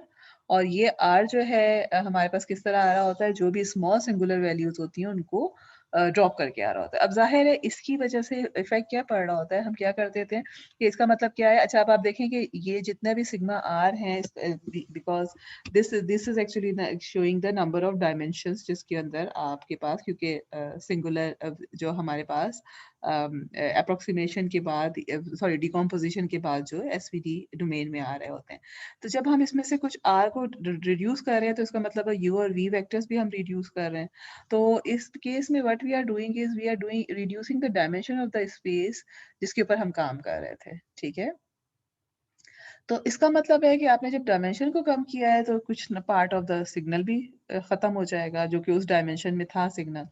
और ये r जो है हमारे पास किस तरह आ रहा होता है जो भी स्मॉल सिंगुलर वैल्यूज होती हैं उनको ड्रॉप करके आ रहा होता है। अब जाहिर है इसकी वजह से इफेक्ट क्या पड़ रहा होता है हम क्या कर देते हैं कि इसका मतलब क्या है। अच्छा अब आप देखें कि ये जितने भी सिग्मा r हैं because this is actually showing the number of dimensions जिसके अंदर आपके पास क्योंकि सिंगुलर जो हमारे पास अप्रोक्सीमेशन के बाद सॉरी डिकम्पोजिशन के बाद जो एसवीडी डोमेन में आ रहे होते हैं। तो जब हम इसमें से कुछ आर को रिड्यूस कर रहे हैं तो इसका मतलब है यू और वी वेक्टर्स भी हम रिड्यूस कर रहे हैं। तो इस केस में what we are doing is we are doing reducing the dimension of the space जिसके ऊपर हम काम कर रहे थे। ठीक है, तो इसका मतलब है कि आपने जब डायमेंशन को कम किया है तो कुछ पार्ट ऑफ द सिग्नल भी खत्म हो जाएगा जो कि उस डायमेंशन में था signal.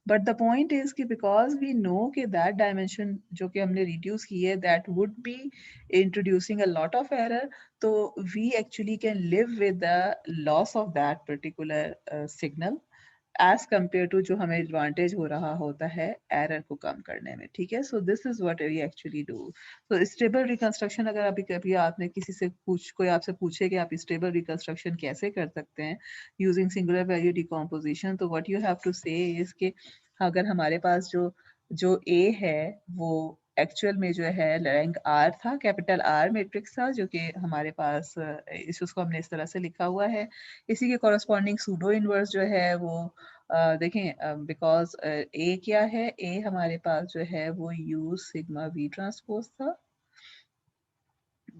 But the point is कि बिकॉज वी नो कि दैट डायमेंशन जो कि हमने रिड्यूस की है that would be introducing a lot of error. तो we actually can live with the loss of that particular signal as compare to जो हमें एडवांटेज हो रहा होता है एरर को कम करने में। ठीक है, so this is what we actually do. तो स्टेबल रिकंस्ट्रक्शन अगर अभी कभी आपने किसी से कोई आपसे पूछे कि आप स्टेबल रिकंस्ट्रक्शन कैसे कर सकते हैं यूजिंग सिंगुलर वैल्यू डिकम्पोजिशन तो व्हाट यू हैव टू से इज के अगर हमारे पास जो जो ए है वो एक्चुअल में जो है रैंक आर था कैपिटल आर मैट्रिक्स था जो कि हमारे पास इस उसको हमने इस तरह से लिखा हुआ है। इसी के कॉरस्पॉन्डिंग सूडो इनवर्स जो है वो देखें बिकॉज ए क्या है ए हमारे पास जो है वो यू सिग्मा वी ट्रांसपोज था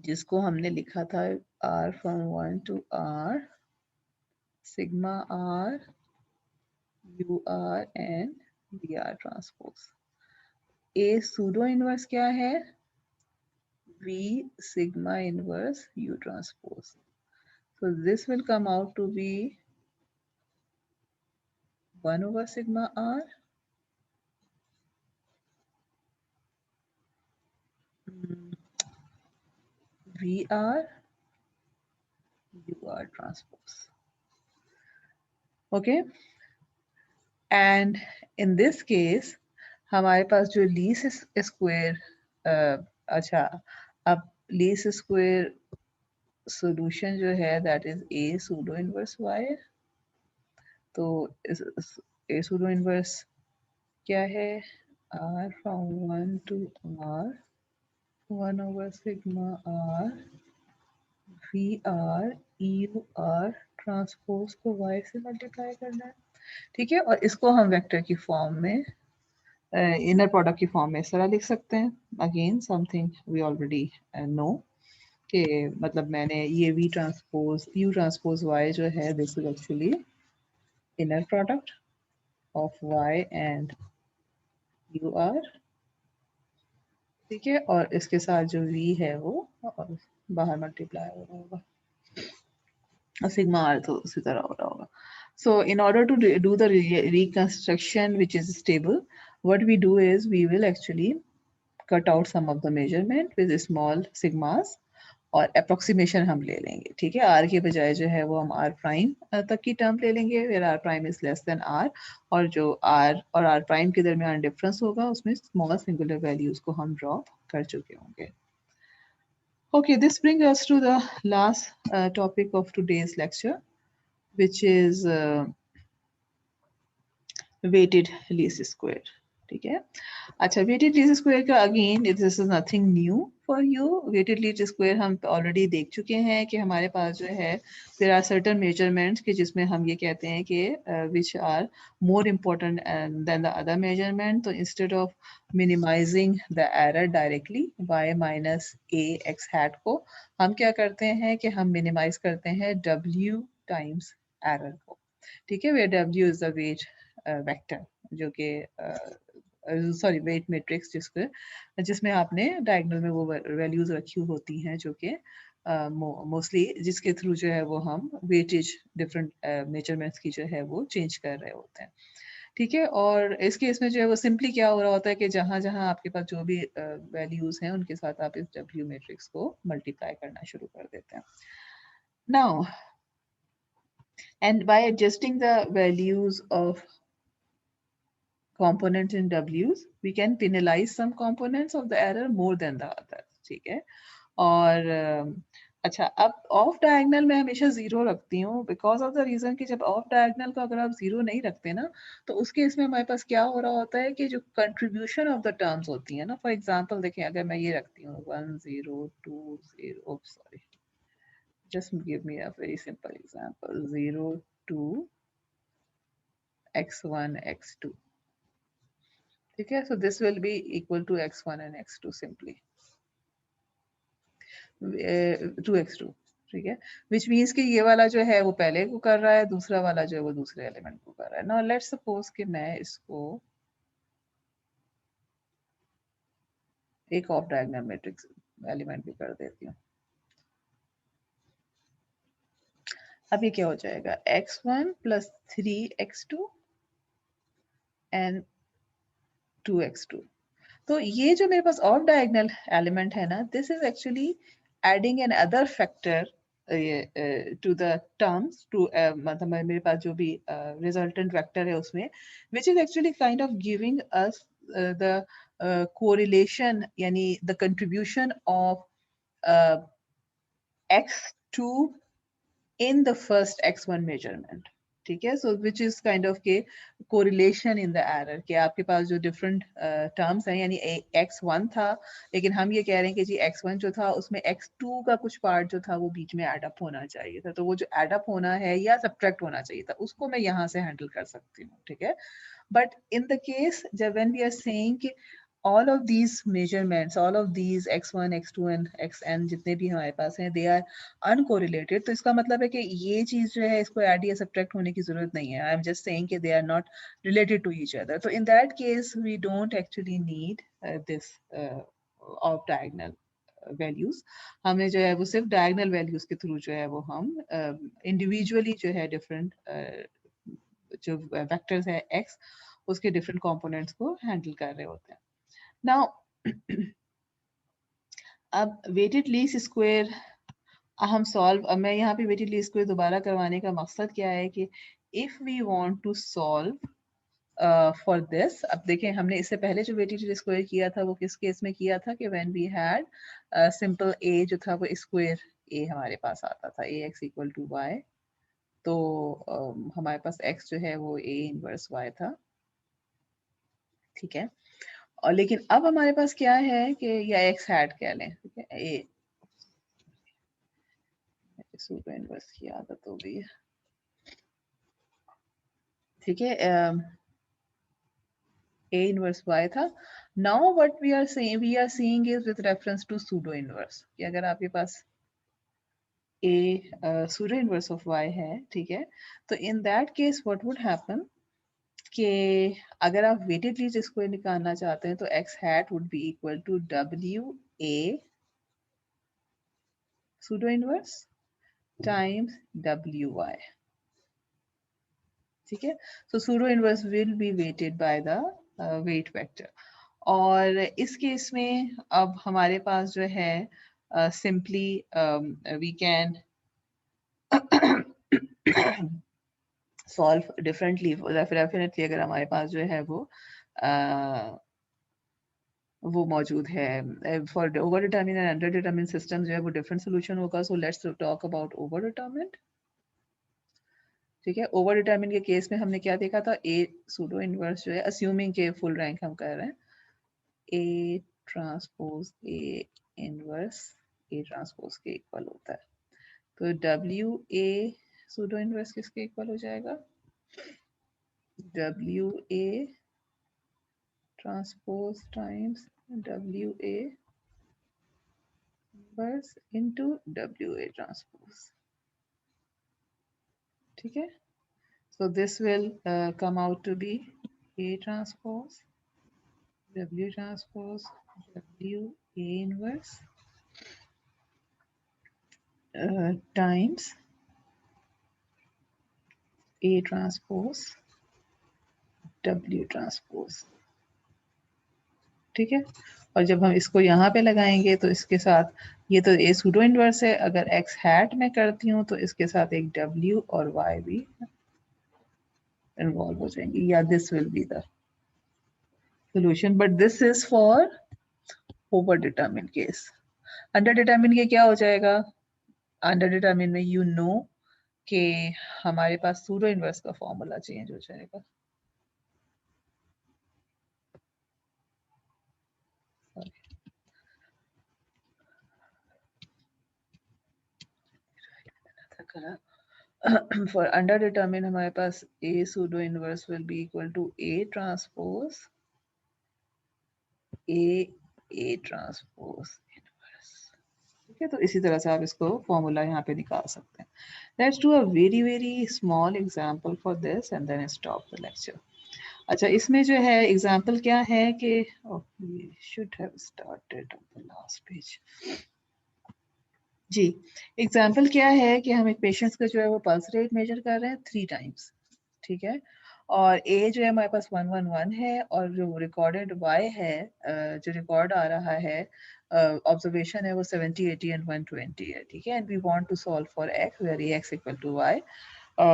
जिसको हमने लिखा था r from 1 to r sigma r u r and v r transpose। a pseudo inverse क्या है v sigma inverse u transpose। so this will come out to be 1 over sigma r v r u r transpose। okay, and in this case हमारे पास जो least square अच्छा अब least square solution जो है that is a pseudo inverse y. तो a pseudo inverse क्या है r from 1 to r 1 over sigma r v r u r transpose को y से मल्टीप्लाई करना है। ठीक है, और इसको हम वेक्टर की फॉर्म में इनर प्रोडक्ट की फॉर्म में इस तरह लिख सकते हैं। Again something we already know कि मतलब मैंने ये v transpose u transpose y जो है this is actually inner product of y and u r। ठीक है, और इसके साथ जो v है वो और बाहर मल्टीप्लाई हो रहा होगा और सिग्मा r तो उसी तरह हो रहा होगा। So in order to do the reconstruction which is stable, what we do is we will actually cut out some of the measurement with small sigmas और अप्रोक्सीमेशन हम ले लेंगे। ठीक है, r के बजाय जो है वो हम r प्राइम तक की टर्म ले लेंगे where r prime is less than r और जो r और r प्राइम के दरमियान डिफरेंस होगा उसमें स्मॉल सिंगुलर वैल्यूज को हम ड्रॉप कर चुके होंगे। Okay, this brings us to the last topic of today's lecture, which is weighted least square. ठीक है। अच्छा, वेटेड लीस्ट स्क्वायर का again this is nothing new for you. Weighted least square हम ऑलरेडी देख चुके हैं कि हमारे पास जो है देयर आर सर्टेन मेजरमेंट्स कि जिसमें हम ये कहते हैं कि which are more important than the other measurement. तो instead of minimizing the error directly y minus a x hat को हम क्या करते हैं कि हम मिनिमाइज करते हैं w टाइम्स एरर को। ठीक है, वे w is the weight vector जो कि सॉरी वेट मैट्रिक्स जिसमें आपने डायगोनल में वो वैल्यूज रखी होती हैं जो कि मोस्टली जिसके थ्रू जो है वो हम वेटेज डिफरेंट मेजरमेंट्स की जो है वो चेंज कर रहे होते हैं। ठीक है, और इस केस में जो है वो सिंपली क्या हो रहा होता है कि जहां जहां आपके पास जो भी वैल्यूज हैं उनके साथ आप इस डब्ल्यू मैट्रिक्स को मल्टीप्लाई करना शुरू कर देते हैं। Now and bye adjusting the values of components in W's, we can penalize some components of the error more than the others. ठीक है, और अच्छा, अब ऑफ डायगोनल में हमेशा जीरो रखती हूँ बिकॉज ऑफ द रीजन कि जब ऑफ डायगोनल को अगर आप जीरो नहीं रखते ना तो उसके इसमें हमारे पास क्या हो रहा होता है कि जो कंट्रीब्यूशन ऑफ द टर्म्स होती है ना, फॉर एग्जांपल देखें अगर मैं ये रखती हूँ 1 0 2 0, sorry just give me a very simple example 0 2 x1 x2। ठीक है, so this will be equal to x1 and x2 simply 2x2। ठीक है, which means कि ये वाला जो है वो पहले को कर रहा है, दूसरा वाला जो है वो दूसरे एलिमेंट को कर रहा है। Now let's suppose कि मैं इसको एक ऑफ डायगोनल मैट्रिक्स एलिमेंट भी कर देती हूँ। अब ये क्या हो जाएगा x1 plus 3x2 and 2x2। तो ये जो मेरे पास ऑफ डायगोनल एलिमेंट है ना, this is actually adding another factor to the terms to मतलब मेरे पास जो भी रिजल्टेंट वेक्टर है उसमें which is actually kind of giving us the correlation यानी the contribution of x2 in the first x1 measurement। ठीक है, so which is kind of के correlation in the error कि आपके पास जो different terms हैं यानी x1 था लेकिन हम ये कह रहे हैं कि जी x1 जो था उसमें x2 का कुछ part जो था वो बीच में add up होना चाहिए था, तो वो जो add up होना है या subtract होना चाहिए था उसको मैं यहाँ से handle कर सकती हूँ। ठीक है, but in the case जब when we are saying कि all of these measurements, all of these x1, x2 and xn जितने भी हमारे पास हैं, they are uncorrelated। तो इसका मतलब है कि ये चीज जो है इसको add या subtract होने की जरूरत नहीं है। I am just saying कि they are not related to each other। तो in that case we don't actually need this of diagonal values। हमें जो है वो सिर्फ diagonal values के थ्रू जो है वो हम individually जो है different जो vectors है x उसके different components को handle कर रहे होते हैं। Now अब वेटेड लीस्ट स्क्वायर हम सॉल्व, अब मैं यहाँ पे वेटेड लीस्ट स्क्वायर दोबारा करवाने का मकसद क्या है कि if we want to solve for this, अब देखें हमने इससे पहले जो वेटेड स्क्वायर किया था वो किस केस में किया था कि when we had simple a जो था वो स्क्वायर a हमारे पास आता था ax इक्वल टू y। तो हमारे पास x जो है वो a इनवर्स y था। ठीक है, और लेकिन अब हमारे पास क्या है कि या एक्स हैट कह लें, ठीक है, ए सूडो इनवर्स की आदत हो गई है। ठीक है, ए इनवर्स वाई था। Now what we are seeing is with reference to pseudo inverse कि अगर आपके पास ए सूडो इनवर्स ऑफ वाई है, ठीक है, तो in that case what would happen कि अगर आप वेटेड लीस्ट स्क्वायर निकालना चाहते हैं तो x hat would be equal to W A pseudo inverse times W Y. ठीक है, so pseudo inverse will be weighted by the weight vector. और इस केस में अब हमारे पास जो है simply we can solve differently. Definitely अगर हमारे पास जो है वो मौजूद है for over determine and under determine system जो है वो डिफरेंट सोल्यूशन होगा। So let's talk about over determine. ठीक है। ओवर डिटरमिन के केस में हमने क्या देखा था, ए सूडो इनवर्स जो है, अज्यूमिंग के फुल रैंक हम कर रहे हैं, ए transpose A inverse A transpose के इक्वल होता है। तो डब्ल्यू ए सूडो इनवर्स किसके इक्वल हो जाएगा, W A transpose times W A inverse into W A transpose. ठीक है। So this will come out to be A transpose W transpose W A inverse times A transpose W transpose। ठीक है। और जब हम इसको यहाँ पे लगाएंगे तो इसके साथ, ये तो A सूडो इनवर्स है, अगर X हैट में करती हूँ तो इसके साथ एक W और Y भी इन्वॉल्व हो जाएंगे, या this will be the solution, but this is for over determined case। Under determine के क्या हो जाएगा, अंडर डिटरमिन में यू नो कि हमारे पास सूडो इनवर्स का फॉर्मूला चेंज हो जाएगा। फॉर अंडर डिटरमिन हमारे पास ए pseudo inverse will be equal to A transpose A transpose inverse. ठीक है। तो इसी तरह से आप इसको फॉर्मूला यहाँ पे निकाल सकते हैं। Let's do a very small example for this and then stop the lecture. अच्छा, इसमें जो है एग्जाम्पल क्या है कि should have started on the last page. जी, एग्जाम्पल क्या है कि हम एक पेशेंट्स का जो है वो पल्स रेट मेजर कर रहे हैं 3 टाइम्स। ठीक है। और ए जो है हमारे पास 111 है, और जो रिकॉर्डेड वाई है, जो रिकॉर्ड आ रहा है ऑब्जर्वेशन है, वो 70 80 एंड 120 है। ठीक है। And we want to solve for x where a x equal to y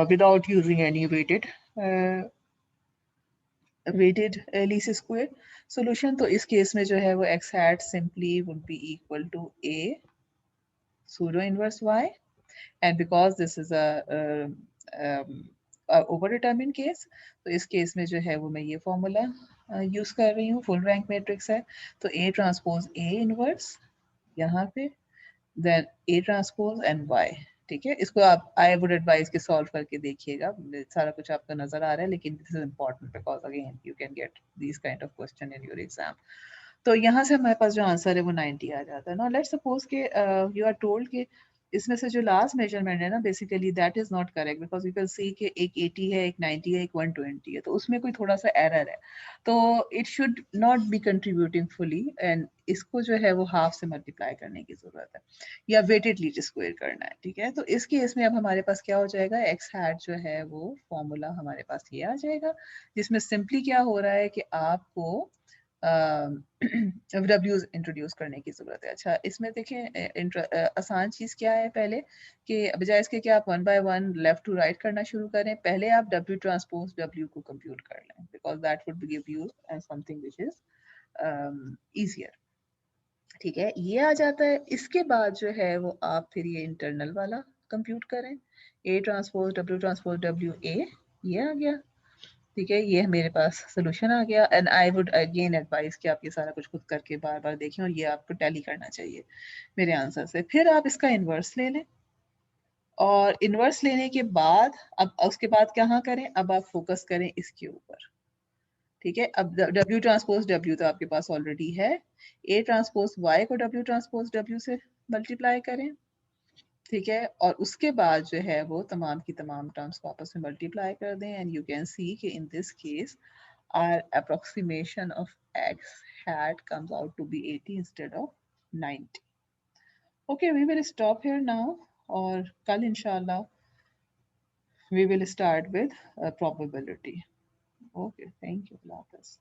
without using any weighted least square solution। तो इस केस में जो है वो x hat simply would be equal to a pseudo inverse y, and because this is a over determined case, तो इस case में जो है वो मैं ये फॉर्मूला यूज कर रही हूँ, फुल रैंक मैट्रिक्स है, तो a ट्रांसपोज a इनवर्स यहाँ पे, then a transpose and y। ठीक है। इसको आप, आई वुड एडवाइज के सॉल्व करके देखिएगा, सारा कुछ आपको नजर आ रहा है, लेकिन this is important because again you can get this kind of question in your exam. तो यहाँ से हमारे पास जो आंसर है वो 90 आ जाता है ना। लेट्स सपोज के यू आर टोल्ड कि इसमें से जो लास्ट मेजरमेंट है ना, basically that is not correct because you can see कि एक 80 है, एक 90 है, एक 120 है, तो उसमें कोई थोड़ा सा एरर है, तो it should not be contributing fully, and इसको जो है वो हाफ से मल्टीप्लाई करने की जरूरत है, या वेटेड लीस्ट स्क्वायर करना है। ठीक है। तो इस केस में अब हमारे पास क्या हो जाएगा, एक्स हैट जो है वो फॉर्मूला हमारे पास ये आ जाएगा, जिसमें सिंपली क्या हो रहा है कि आपको डब्ल्यूज इंट्रोड्यूस करने की जरूरत है। अच्छा, इसमें देखें आसान चीज क्या है, पहले कि बजाय इसके कि आप 1 बाय 1 लेफ्ट टू राइट करना शुरू करें, पहले आप डब्ल्यू ट्रांसपोज डब्ल्यू को कंप्यूट कर लें, because that would give you something which is easier. ठीक है। ये आ जाता है। इसके बाद जो है वो आप फिर ये इंटरनल वाला कंप्यूट करें, ए ट्रांसपोज डब्ल्यू ए, ये आ गया। ठीक है। ये मेरे पास सोल्यूशन आ गया, and I would again advice कि आप ये सारा कुछ खुद करके बार बार देखें, और ये आपको टैली करना चाहिए मेरे आंसर से। फिर आप इसका इन्वर्स ले लें, और इन्वर्स लेने के बाद अब उसके बाद क्या करें, अब आप फोकस करें इसके ऊपर। ठीक है। अब W ट्रांसपोज W तो आपके पास ऑलरेडी है, A ट्रांसपोज Y को W ट्रांसपोज W से मल्टीप्लाई करें। ठीक है। और उसके बाद जो है वो तमाम की तमाम टर्म्स को आपस में मल्टीप्लाई कर दें, एंड यू कैन सी कि in this case our approximation of x hat comes out to be 80 instead of 90। Okay, we will stop here now, और कल inshallah we will start with probability। Okay, thank you. Allah Hafiz.